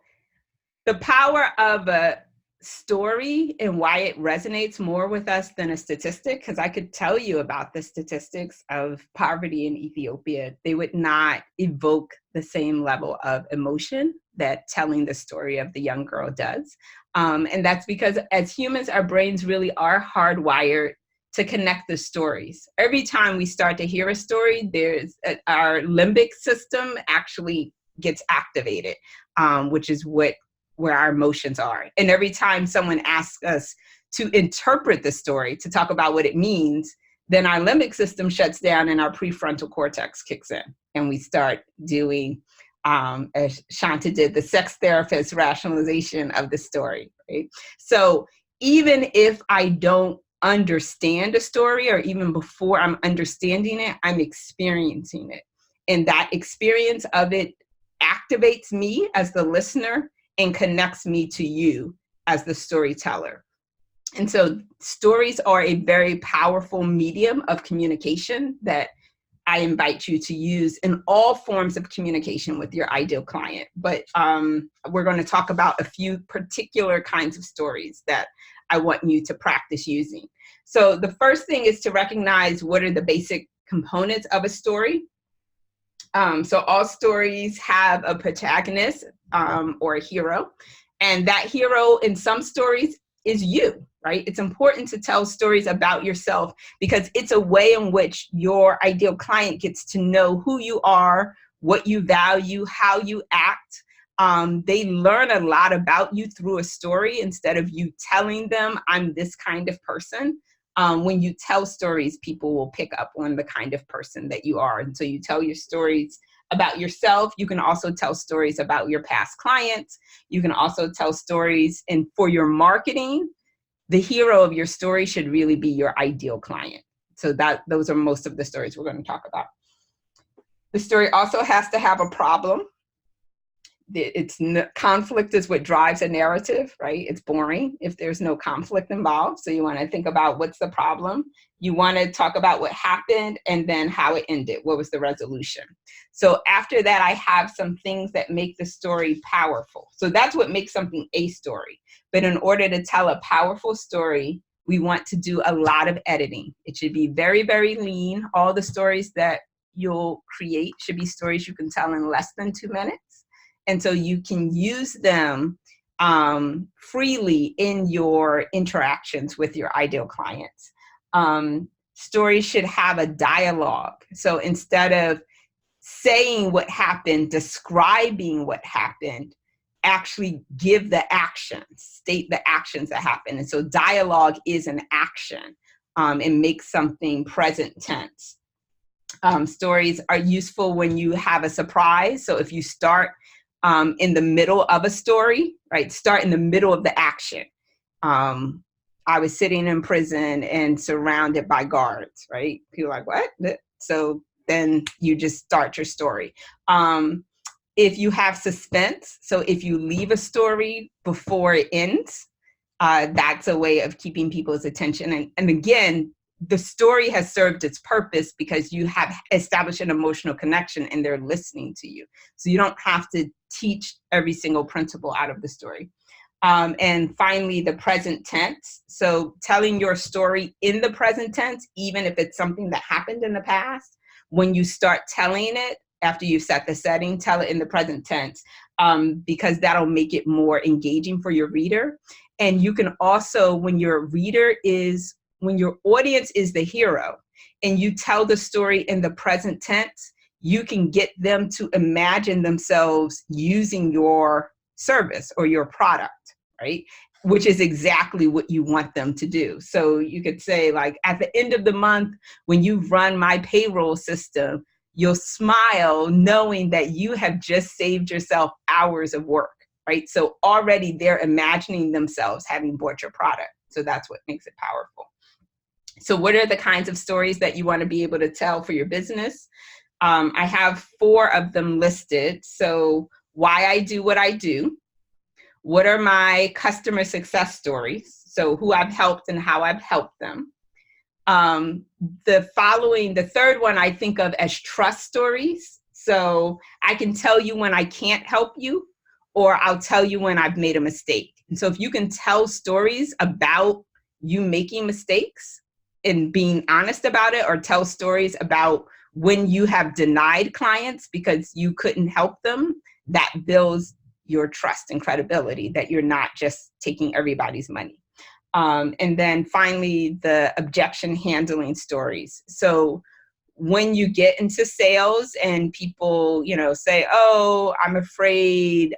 the power of a story and why it resonates more with us than a statistic, because I could tell you about the statistics of poverty in Ethiopia, they would not evoke the same level of emotion that telling the story of the young girl does. And that's because as humans, our brains really are hardwired to connect the stories. Every time we start to hear a story, our limbic system actually gets activated, which is where our emotions are. And every time someone asks us to interpret the story, to talk about what it means, then our limbic system shuts down and our prefrontal cortex kicks in. And we start doing, as Shanta did, the sex therapist rationalization of the story, right? So even if I don't understand a story, or even before I'm understanding it, I'm experiencing it. And that experience of it activates me as the listener and connects me to you as the storyteller. And so stories are a very powerful medium of communication that I invite you to use in all forms of communication with your ideal client. But we're going to talk about a few particular kinds of stories that I want you to practice using. So the first thing is to recognize what are the basic components of a story. So all stories have a protagonist or a hero, and that hero in some stories is you, right? It's important to tell stories about yourself because it's a way in which your ideal client gets to know who you are, what you value, how you act. They learn a lot about you through a story instead of you telling them, I'm this kind of person. When you tell stories, people will pick up on the kind of person that you are. And so you tell your stories about yourself. You can also tell stories about your past clients. You can also tell stories, and for your marketing, the hero of your story should really be your ideal client. So those are most of the stories we're going to talk about. The story also has to have a problem. conflict is what drives a narrative, right? It's boring if there's no conflict involved. So you want to think about what's the problem. You want to talk about what happened and then how it ended. What was the resolution? So after that, I have some things that make the story powerful. So that's what makes something a story. But in order to tell a powerful story, we want to do a lot of editing. It should be very, very lean. All the stories that you'll create should be stories you can tell in less than 2 minutes. And so you can use them freely in your interactions with your ideal clients. Stories should have a dialogue. So instead of saying what happened, describing what happened, actually give the actions, state the actions that happen. And so dialogue is an action and makes something present tense. Stories are useful when you have a surprise. So if you start in the middle of a story, right? Start in the middle of the action. I was sitting in prison and surrounded by guards, right? People are like, what? So then you just start your story. If you have suspense, so if you leave a story before it ends, that's a way of keeping people's attention. And again, the story has served its purpose because you have established an emotional connection and they're listening to you. So you don't have to teach every single principle out of the story. And finally, the present tense. So telling your story in the present tense, even if it's something that happened in the past, when you start telling it, after you've set the setting, tell it in the present tense, because that'll make it more engaging for your reader. And you can also, when your audience is the hero and you tell the story in the present tense, you can get them to imagine themselves using your service or your product, right? Which is exactly what you want them to do. So you could say, like, at the end of the month, when you run my payroll system, you'll smile knowing that you have just saved yourself hours of work, right? So already they're imagining themselves having bought your product. So that's what makes it powerful. So what are the kinds of stories that you want to be able to tell for your business? I have 4 of them listed. So why I do what I do. What are my customer success stories? So who I've helped and how I've helped them. The third one I think of as trust stories. So I can tell you when I can't help you, or I'll tell you when I've made a mistake. And so if you can tell stories about you making mistakes and being honest about it, or tell stories about when you have denied clients because you couldn't help them, that builds your trust and credibility that you're not just taking everybody's money. And then finally, the objection handling stories. So when you get into sales and people, say, oh, I'm afraid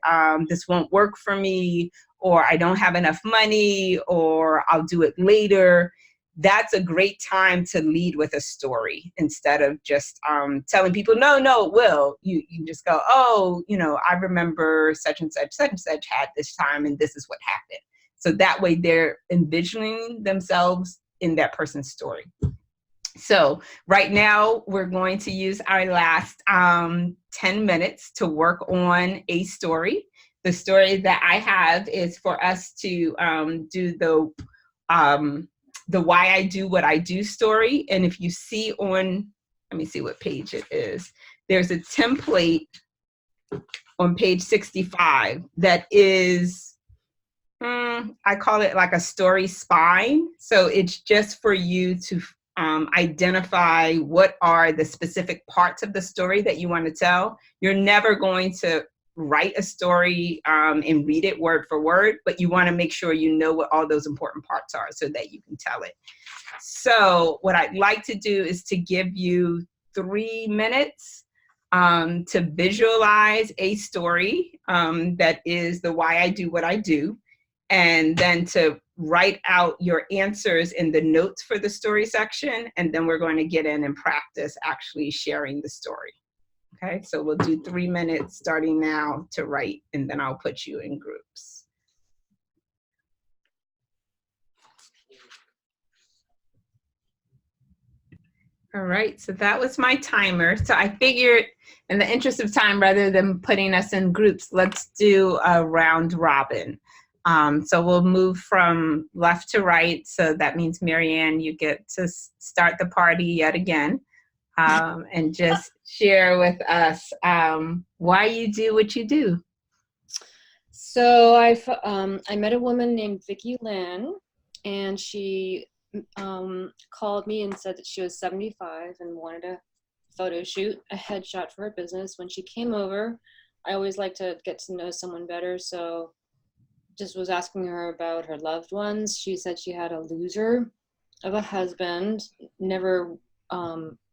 this won't work for me, or I don't have enough money, or I'll do it later, that's a great time to lead with a story instead of just telling people, no, it will. You just go, oh, I remember such and such had this time and this is what happened. So that way they're envisioning themselves in that person's story. So right now we're going to use our last 10 minutes to work on a story. The story that I have is for us to do the why I do what I do story. And if you see on, let me see what page it is. There's a template on page 65 that is, I call it like a story spine. So it's just for you to identify what are the specific parts of the story that you want to tell. You're never going to write a story and read it word for word, but you want to make sure you know what all those important parts are so that you can tell it. So what I'd like to do is to give you 3 minutes to visualize a story that is the why I do what I do, and then to write out your answers in the notes for the story section, and then we're going to get in and practice actually sharing the story. Okay, so we'll do 3 minutes starting now to write, and then I'll put you in groups. All right, so that was my timer. So I figured in the interest of time, rather than putting us in groups, let's do a round robin. So we'll move from left to right. So that means, Marianne, you get to start the party yet again, and just share with us why you do what you do. So I met a woman named Vicki Lynn, and she called me and said that she was 75 and wanted a photo shoot, a headshot for her business. When she came over, I always like to get to know someone better, so just was asking her about her loved ones. She said she had a loser of a husband, never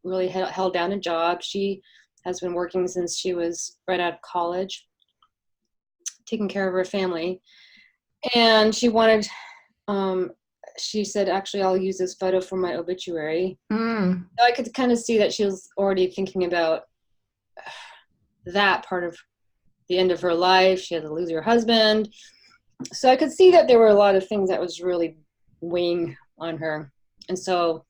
really held down a job. She has been working since she was right out of college, taking care of her family. And she wanted, she said, actually, I'll use this photo for my obituary. So I could kind of see that she was already thinking about that part of the end of her life. She had to lose her husband. So I could see that there were a lot of things that was really weighing on her. And so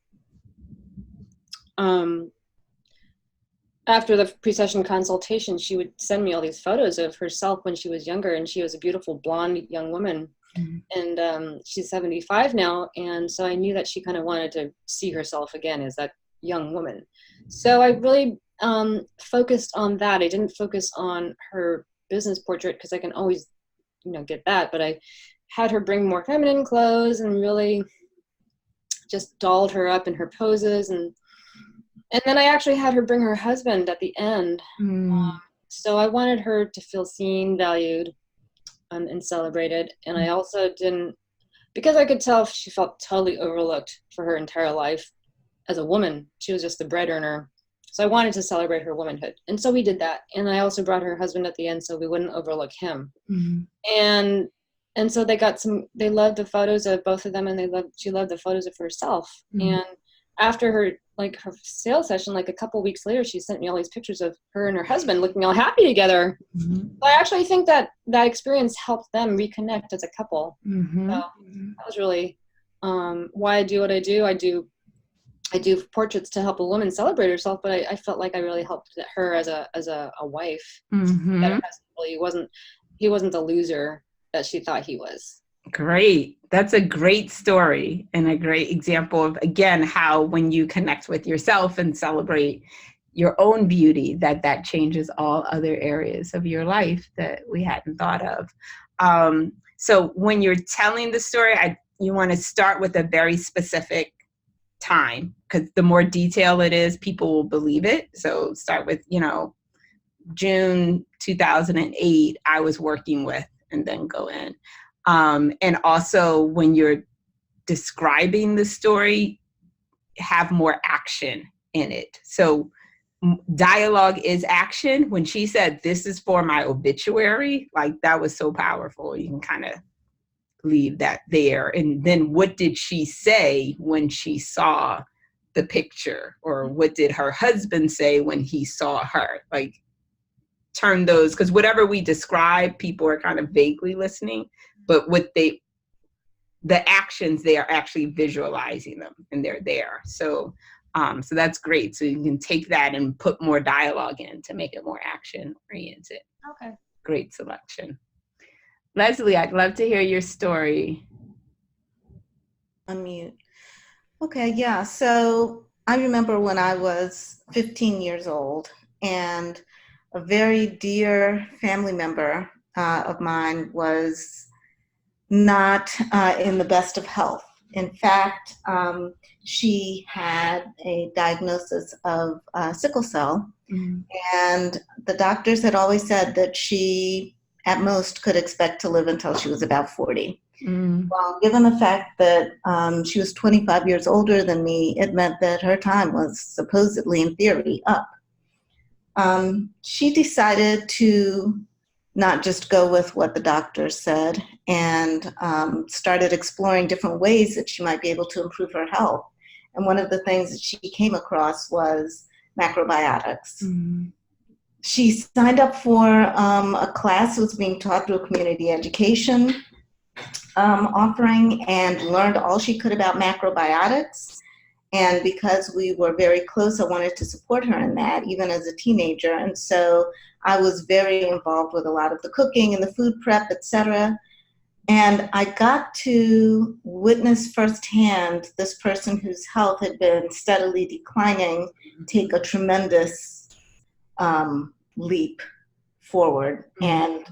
after the pre-session consultation, she would send me all these photos of herself when she was younger, and she was a beautiful blonde young woman. And she's 75 now, and so I knew that she kind of wanted to see herself again as that young woman. So I really focused on that. I didn't focus on her business portrait because I can always, get that, but I had her bring more feminine clothes and really just dolled her up in her poses, and then I actually had her bring her husband at the end. So I wanted her to feel seen, valued, and celebrated. And I also didn't, because I could tell she felt totally overlooked for her entire life as a woman. She was just the bread earner. So I wanted to celebrate her womanhood. And so we did that. And I also brought her husband at the end so we wouldn't overlook him. And so they loved the photos of both of them, and she loved the photos of herself. And after her sales session, like a couple weeks later, she sent me all these pictures of her and her husband looking all happy together. I actually think that experience helped them reconnect as a couple. So that was really why I do what I do. I do portraits to help a woman celebrate herself, but I felt like I really helped her as a wife. That her husband he wasn't the loser that she thought he was. Great. That's a great story and a great example of, again, how when you connect with yourself and celebrate your own beauty, that changes all other areas of your life that we hadn't thought of. So when you're telling the story, you want to start with a very specific time, because the more detail it is, people will believe it. So start with, June 2008, I was working with, and then go in. And also when you're describing the story, have more action in it. So dialogue is action. When she said, "This is for my obituary," like that was so powerful. You can kind of leave that there. And then what did she say when she saw the picture? Or what did her husband say when he saw her? Like, turn those, because whatever we describe, people are kind of vaguely listening, but the actions, they are actually visualizing them and they're there. So so that's great. So you can take that and put more dialogue in to make it more action oriented. Okay. Great selection. Leslie, I'd love to hear your story. Unmute. Okay, yeah. So I remember when I was 15 years old, and a very dear family member of mine was not in the best of health. In fact, she had a diagnosis of sickle cell, and the doctors had always said that she at most could expect to live until she was about 40. Well, given the fact that she was 25 years older than me, it meant that her time was supposedly, in theory, up. She decided to not just go with what the doctors said, and started exploring different ways that she might be able to improve her health. And one of the things that she came across was macrobiotics. She signed up for a class that was being taught through a community education offering, and learned all she could about macrobiotics. And because we were very close, I wanted to support her in that, even as a teenager. And so I was very involved with a lot of the cooking and the food prep, etc. And I got to witness firsthand this person whose health had been steadily declining take a tremendous leap forward. And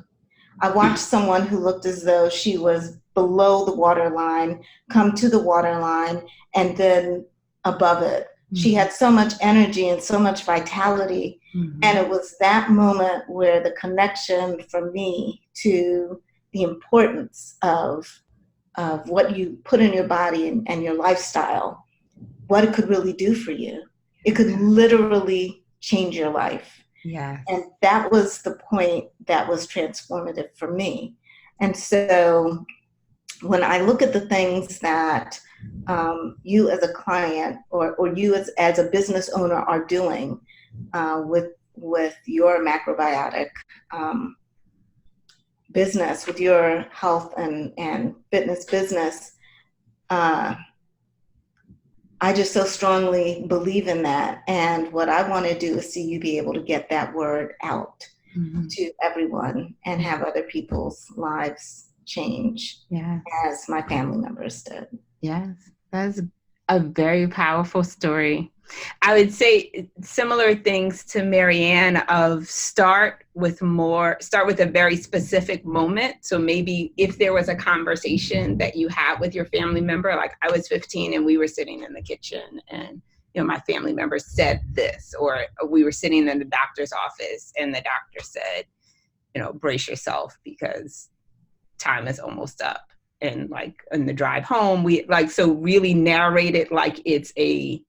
I watched someone who looked as though she was below the waterline come to the waterline and then above it. She had so much energy and so much vitality. And it was that moment where the connection for me to the importance of what you put in your body and your lifestyle, what it could really do for you. It could literally change your life. Yeah. And that was the point that was transformative for me. And so when I look at the things that you as a client or you as a business owner are doing with your macrobiotic business, with your health and fitness business, I just so strongly believe in that. And what I want to do is see you be able to get that word out to everyone and have other people's lives change as my family members did. Yes, that's a very powerful story. I would say similar things to Marianne of start with a very specific moment. So maybe if there was a conversation that you had with your family member, like I was 15 and we were sitting in the kitchen and, you know, my family member said this, or we were sitting in the doctor's office and the doctor said, you know, brace yourself because time is almost up. And like in the drive home, we so really narrate it like it's a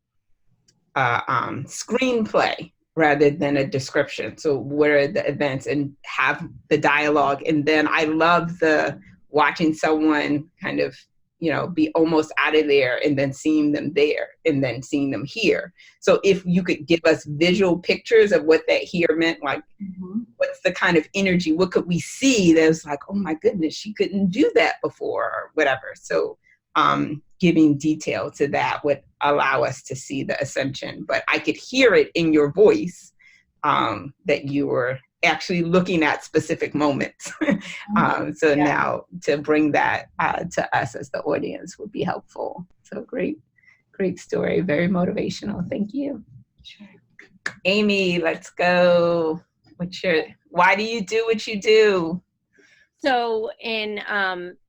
screenplay rather than a description. So what are the events and have the dialogue. And then I love the watching someone kind of, you know, be almost out of there and then seeing them there and then seeing them here. So if you could give us visual pictures of what that here meant, like what's the kind of energy, what could we see that was like, oh my goodness, she couldn't do that before or whatever. So giving detail to that would allow us to see the ascension, but I could hear it in your voice that you were actually looking at specific moments. Now to bring that to us as the audience would be helpful. So great story, very motivational. Thank you. Sure. Amy, let's go. Why do you do what you do? So in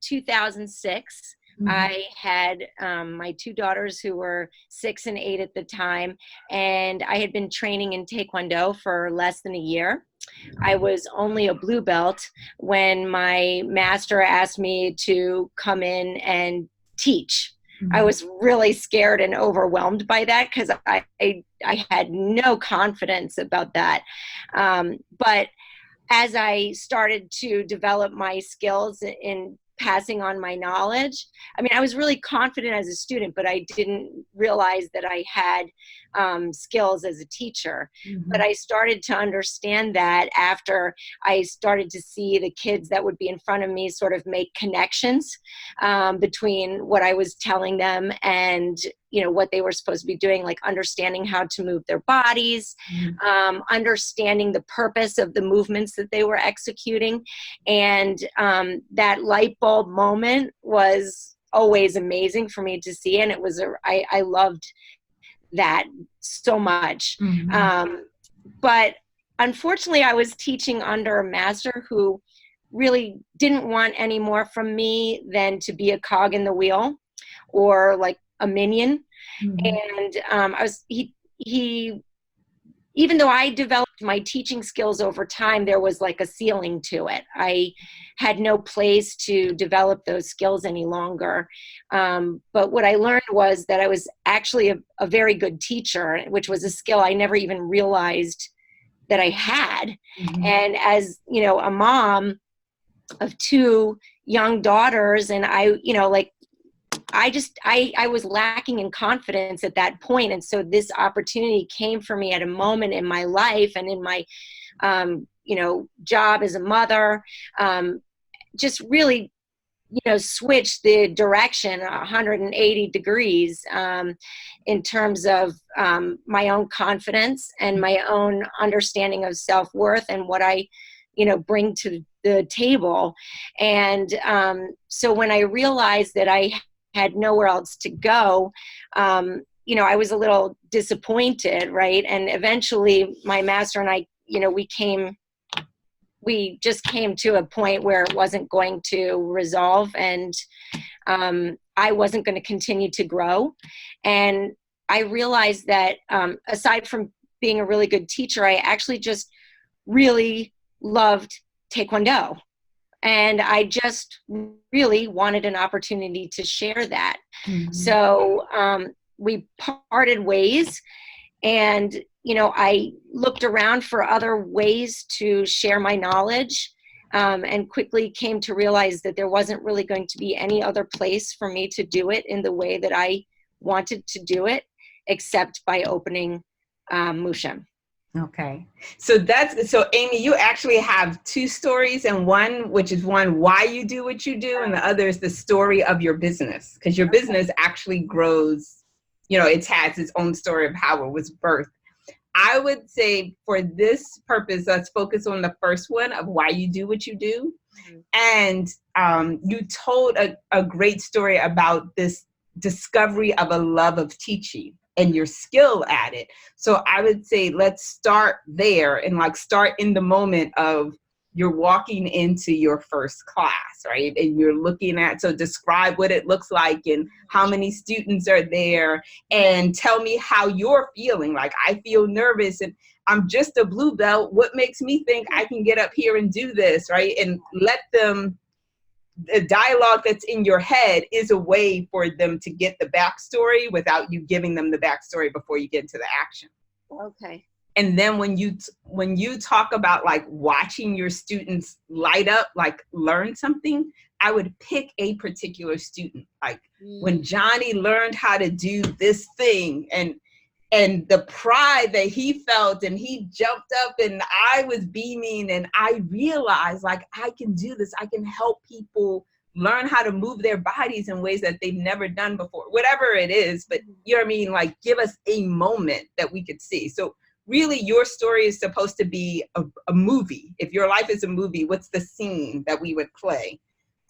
2006, I had my two daughters who were 6 and 8 at the time, and I had been training in Taekwondo for less than a year. I was only a blue belt when my master asked me to come in and teach. I was really scared and overwhelmed by that because I had no confidence about that. But as I started to develop my skills in passing on my knowledge, I mean, I was really confident as a student, but I didn't realize that I had skills as a teacher. But I started to understand that after I started to see the kids that would be in front of me sort of make connections between what I was telling them and, you know, what they were supposed to be doing, like understanding how to move their bodies, understanding the purpose of the movements that they were executing. And that light bulb moment was always amazing for me to see. And it was, I loved that so much. But unfortunately, I was teaching under a master who really didn't want any more from me than to be a cog in the wheel or like a minion. And he even though I developed my teaching skills over time, there was like a ceiling to it. I had no place to develop those skills any longer. But what I learned was that I was actually a very good teacher, which was a skill I never even realized that I had. And as, you know, a mom of 2 young daughters, and I, you know, like, I was lacking in confidence at that point. And so this opportunity came for me at a moment in my life and in my, you know, job as a mother, just really switch the direction 180 degrees in terms of my own confidence and my own understanding of self-worth and what I, bring to the table. And so when I realized that I had nowhere else to go, I was a little disappointed, right? And eventually my master and I, we just came to a point where it wasn't going to resolve, and I wasn't going to continue to grow. And I realized that aside from being a really good teacher, I actually just really loved Taekwondo. And I just really wanted an opportunity to share that. Mm-hmm. So we parted ways, and I looked around for other ways to share my knowledge, and quickly came to realize that there wasn't really going to be any other place for me to do it in the way that I wanted to do it, except by opening Musham. Okay. So Amy, you actually have two stories, and one, which is one, why you do what you do, and the other is the story of your business, because your business actually grows, it has its own story of how it was birthed. I would say for this purpose, let's focus on the first one of why you do what you do. Mm-hmm. And you told a great story about this discovery of a love of teaching and your skill at it. So I would say, let's start there and start in the moment of you're walking into your first class, right? And you're looking at, so describe what it looks like and how many students are there, and tell me how you're feeling. I feel nervous and I'm just a blue belt. What makes me think I can get up here and do this, right? And let them, the dialogue that's in your head is a way for them to get the backstory without you giving them the backstory before you get into the action. Okay. And then when you talk about watching your students light up, learn something, I would pick a particular student. When Johnny learned how to do this thing, and the pride that he felt, and he jumped up and I was beaming, and I realized I can do this. I can help people learn how to move their bodies in ways that they've never done before, whatever it is. But you know what I mean? Give us a moment that we could see. So really, your story is supposed to be a movie. If your life is a movie, what's the scene that we would play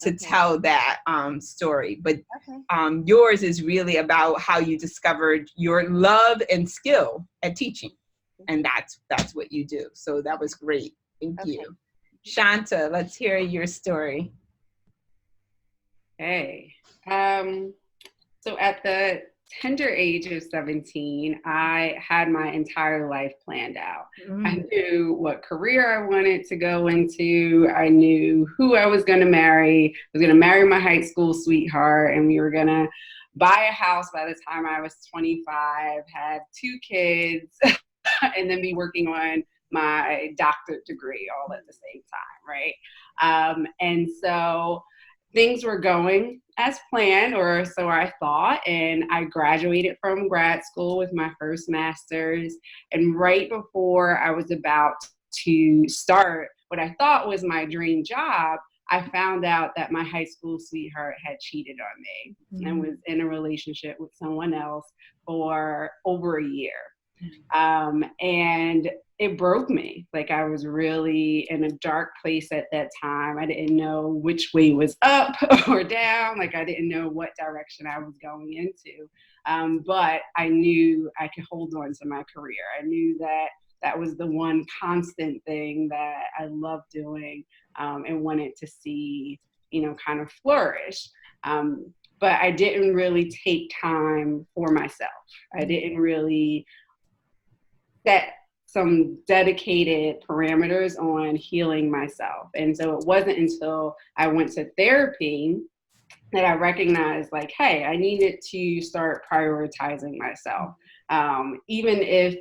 to tell that story? But yours is really about how you discovered your love and skill at teaching. And that's what you do. So that was great. Thank you. Shanta, let's hear your story. Hey. So at the tender age of 17, I had my entire life planned out. Mm-hmm. I knew what career I wanted to go into. I knew who I was going to marry. I was going to marry my high school sweetheart, and we were going to buy a house by the time I was 25, have 2 kids, and then be working on my doctorate degree all at the same time, right? And so things were going as planned, or so I thought, and I graduated from grad school with my first master's. And right before I was about to start what I thought was my dream job, I found out that my high school sweetheart had cheated on me and was in a relationship with someone else for over a year. And it broke me. I was really in a dark place at that time. I didn't know which way was up or down. I didn't know what direction I was going into. But I knew I could hold on to my career. I knew that was the one constant thing that I loved doing, and wanted to see, kind of flourish. But I didn't really take time for myself. I didn't really set some dedicated parameters on healing myself. And so it wasn't until I went to therapy that I recognized, hey, I needed to start prioritizing myself. Even if,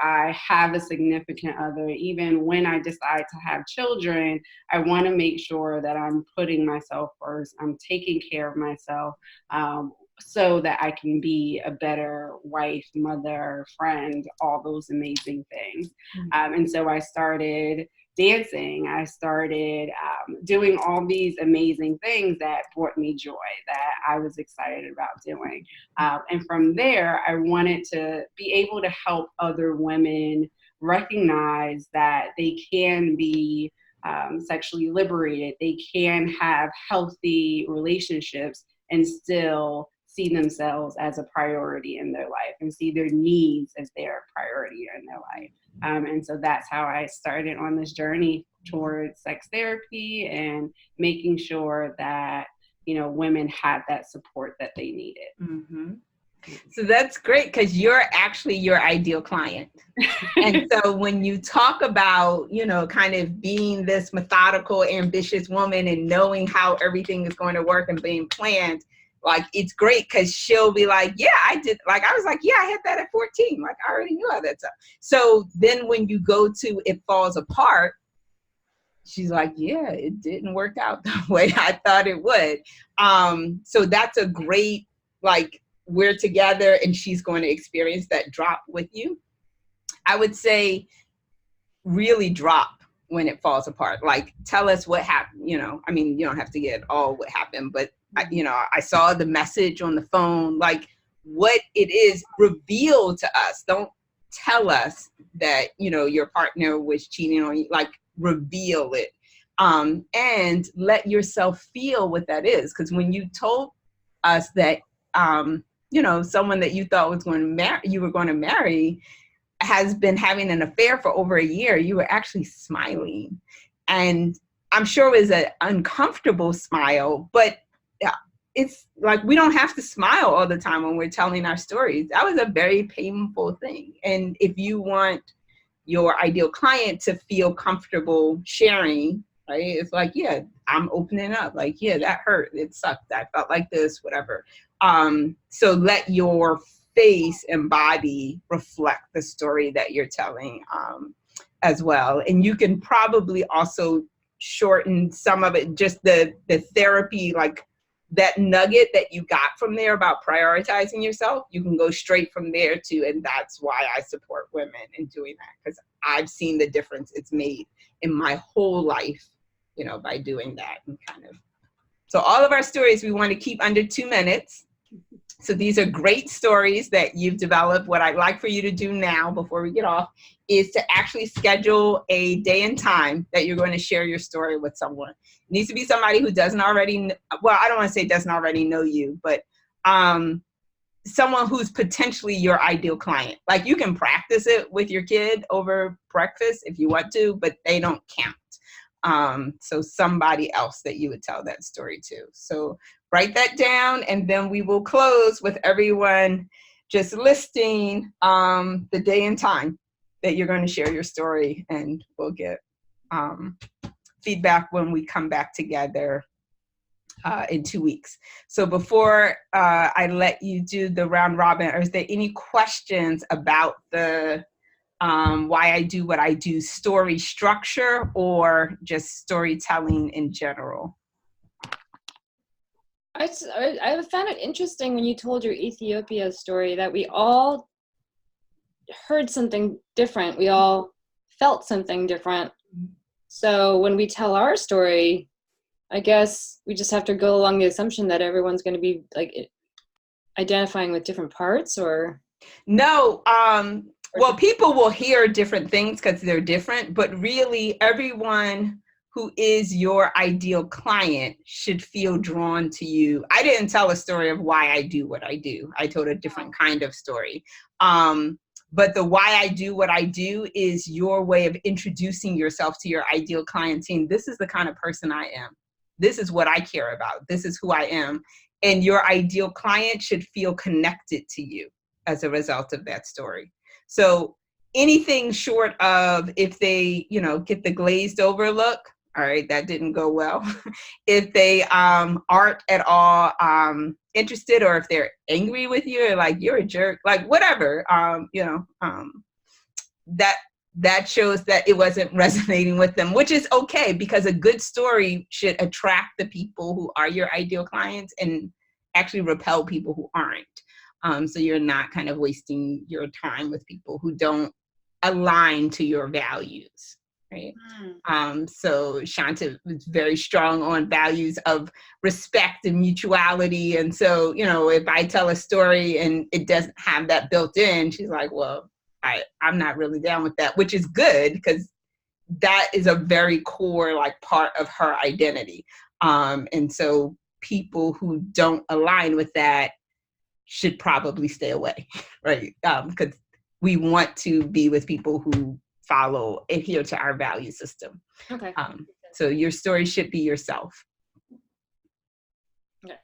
I have a significant other, even when I decide to have children, I want to make sure that I'm putting myself first. I'm taking care of myself, so that I can be a better wife, mother, friend, all those amazing things. And so I started dancing. I started doing all these amazing things that brought me joy, that I was excited about doing. And from there, I wanted to be able to help other women recognize that they can be sexually liberated, they can have healthy relationships and still see themselves as a priority in their life and see their needs as their priority in their life. And so that's how I started on this journey towards sex therapy and making sure that, women had that support that they needed. Mm-hmm. So that's great, because you're actually your ideal client. And so when you talk about, kind of being this methodical, ambitious woman and knowing how everything is going to work and being planned, like, it's great, because she'll be like, yeah, I did. Like, I was like, yeah, I had that at 14. Like, I already knew all that stuff. So then when you go to It Falls Apart, she's like, yeah, it didn't work out the way I thought it would. So that's a great, like, we're together and she's going to experience that drop with you. I would say really drop when it falls apart. Like, tell us what happened. You don't have to get all what happened, but I saw the message on the phone, like what it is, reveal to us. Don't tell us that, your partner was cheating on you, like reveal it. And let yourself feel what that is. Because when you told us that, someone that you thought you were going to marry has been having an affair for over a year, you were actually smiling. And I'm sure it was an uncomfortable smile, but it's like, we don't have to smile all the time when we're telling our stories. That was a very painful thing. And if you want your ideal client to feel comfortable sharing, right? It's like, yeah, I'm opening up. Like, yeah, that hurt. It sucked. I felt like this, whatever. So let your face and body reflect the story that you're telling as well. And you can probably also shorten some of it, just the therapy, like that nugget that you got from there about prioritizing yourself, you can go straight from there to, and that's why I support women in doing that, because I've seen the difference it's made in my whole life, by doing that. And kind of, so all of our stories we want to keep under 2 minutes. So these are great stories that you've developed. What I'd like for you to do now, before we get off, is to actually schedule a day and time that you're going to share your story with someone. It needs to be somebody who doesn't already, well, I don't want to say doesn't already know you, but someone who's potentially your ideal client. Like, you can practice it with your kid over breakfast if you want to, but they don't count. So somebody else that you would tell that story to. So write that down, and then we will close with everyone just listing the day and time that you're going to share your story, and we'll get feedback when we come back together in 2 weeks. So before I let you do the round robin, is there any questions about the why I do what I do story structure, or just storytelling in general? I found it interesting when you told your Ethiopia story that we all heard something different. We all felt something different. So when we tell our story, I guess we just have to go along the assumption that everyone's going to be like identifying with different parts, or? No. Well, people will hear different things because they're different, but really everyone who is your ideal client should feel drawn to you. I didn't tell a story of why I do what I do. I told a different kind of story. But the why I do what I do is your way of introducing yourself to your ideal client, saying, this is the kind of person I am. This is what I care about. This is who I am. And your ideal client should feel connected to you as a result of that story. So anything short of, if they, get the glazed over look, all right, that didn't go well. If they aren't at all interested, or if they're angry with you, or like, you're a jerk, like whatever, that shows that it wasn't resonating with them, which is okay, because a good story should attract the people who are your ideal clients and actually repel people who aren't. So you're not kind of wasting your time with people who don't align to your values. right? Mm. So Shanta was very strong on values of respect and mutuality. And so, you know, if I tell a story and it doesn't have that built in, she's like, well, I'm not really down with that, which is good because that is a very core like part of her identity. And so people who don't align with that should probably stay away, right? Because we want to be with people who adhere to our value system. Okay. So your story should be yourself. Okay.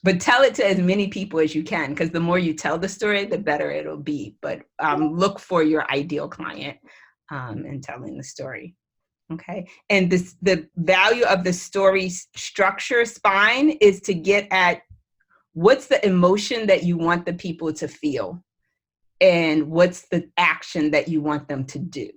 But tell it to as many people as you can, because the more you tell the story, the better it'll be. But look for your ideal client in telling the story. Okay. And the value of the story structure spine is to get at what's the emotion that you want the people to feel and what's the action that you want them to do.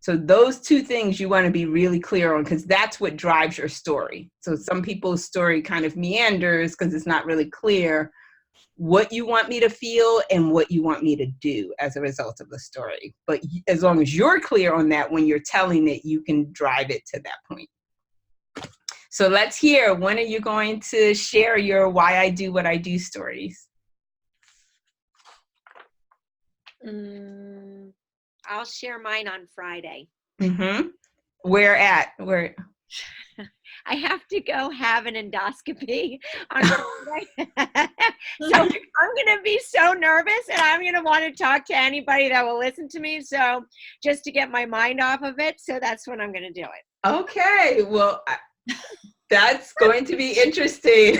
So those two things you want to be really clear on, because that's what drives your story. So some people's story kind of meanders because it's not really clear what you want me to feel and what you want me to do as a result of the story. But as long as you're clear on that, when you're telling it, you can drive it to that point. So let's hear, when are you going to share your Why I Do What I Do stories? I'll share mine on Friday. Mm-hmm. Where at? Where? I have to go have an endoscopy on Friday. So I'm going to be so nervous, and I'm going to want to talk to anybody that will listen to me. So just to get my mind off of it. So that's when I'm going to do it. Okay. Well, that's going to be interesting.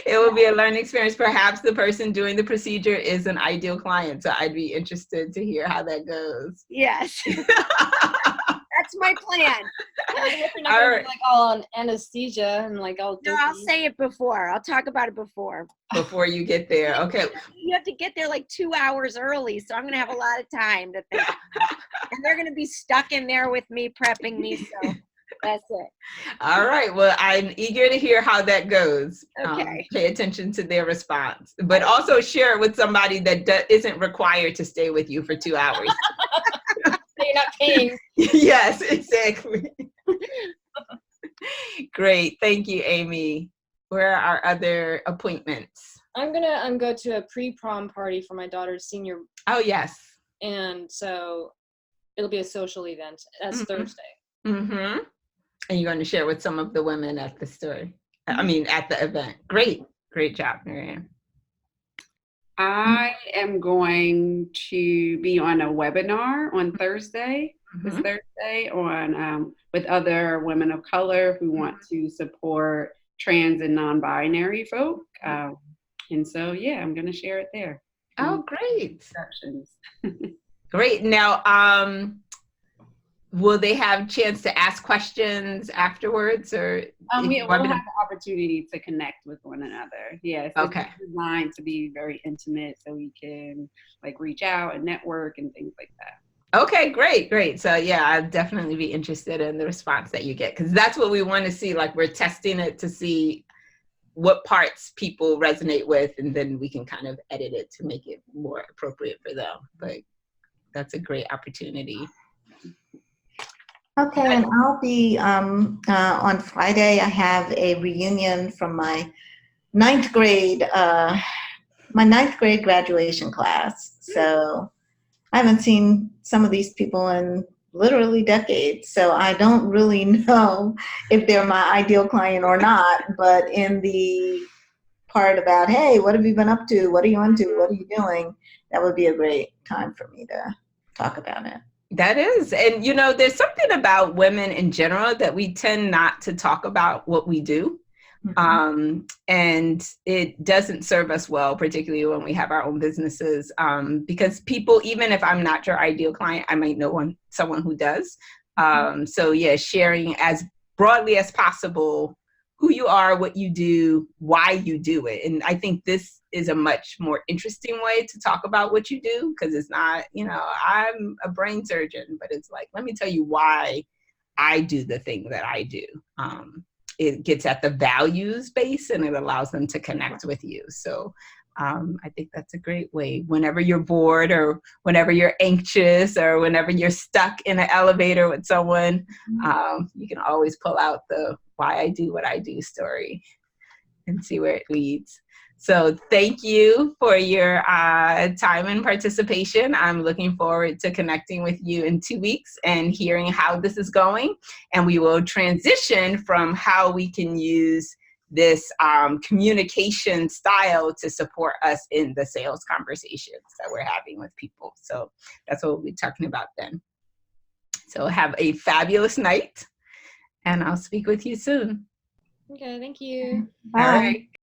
It will be a learning experience. Perhaps the person doing the procedure is an ideal client. So I'd be interested to hear how that goes. Yes. That's my plan. All right. Like all on anesthesia and like all. No, I'll say it before. I'll talk about it before. Before you get there. Okay. You have to get there like 2 hours early. So I'm going to have a lot of time to think. And they're going to be stuck in there with me, prepping me. So that's it. All right. Well, I'm eager to hear how that goes. Okay. Pay attention to their response, but also share it with somebody that isn't required to stay with you for 2 hours. So you're not paying. Yes, exactly. Great. Thank you, Amy. Where are our other appointments? I'm gonna go to a pre-prom party for my daughter's senior. Oh, yes. And so it'll be a social event. That's Thursday. Mm-hmm. And you're going to share with some of the women at the story. I mean, at the event. Great. Great job, Marianne. I am going to be on a webinar on Thursday, this Thursday, on with other women of color who want to support trans and non-binary folk. And so, yeah, I'm going to share it there. Oh, great. Great. Now, will they have a chance to ask questions afterwards, or we'll have the opportunity to connect with one another. Yes. Okay. It's designed to be very intimate, so we can like reach out and network and things like that. Okay, great. So yeah, I'd definitely be interested in the response that you get, because that's what we want to see. Like, we're testing it to see what parts people resonate with, and then we can kind of edit it to make it more appropriate for them. But that's a great opportunity. Okay, and I'll be on Friday. I have a reunion from my ninth grade graduation class. So I haven't seen some of these people in literally decades. So I don't really know if they're my ideal client or not. But in the part about, hey, what have you been up to? What are you into? What are you doing? That would be a great time for me to talk about it. That is. And, you know, there's something about women in general that we tend not to talk about what we do. And it doesn't serve us well, particularly when we have our own businesses, because people, even if I'm not your ideal client, I might know someone who does. So yeah, sharing as broadly as possible who you are, what you do, why you do it. And I think this is a much more interesting way to talk about what you do, because it's not, you know, I'm a brain surgeon, but it's like, let me tell you why I do the thing that I do. It gets at the values base and it allows them to connect with you. So I think that's a great way. Whenever you're bored or whenever you're anxious or whenever you're stuck in an elevator with someone, you can always pull out the why I do what I do story and see where it leads. So thank you for your time and participation. I'm looking forward to connecting with you in 2 weeks and hearing how this is going. And we will transition from how we can use this communication style to support us in the sales conversations that we're having with people. So that's what we'll be talking about then. So have a fabulous night, and I'll speak with you soon. Okay, thank you. Bye. All right.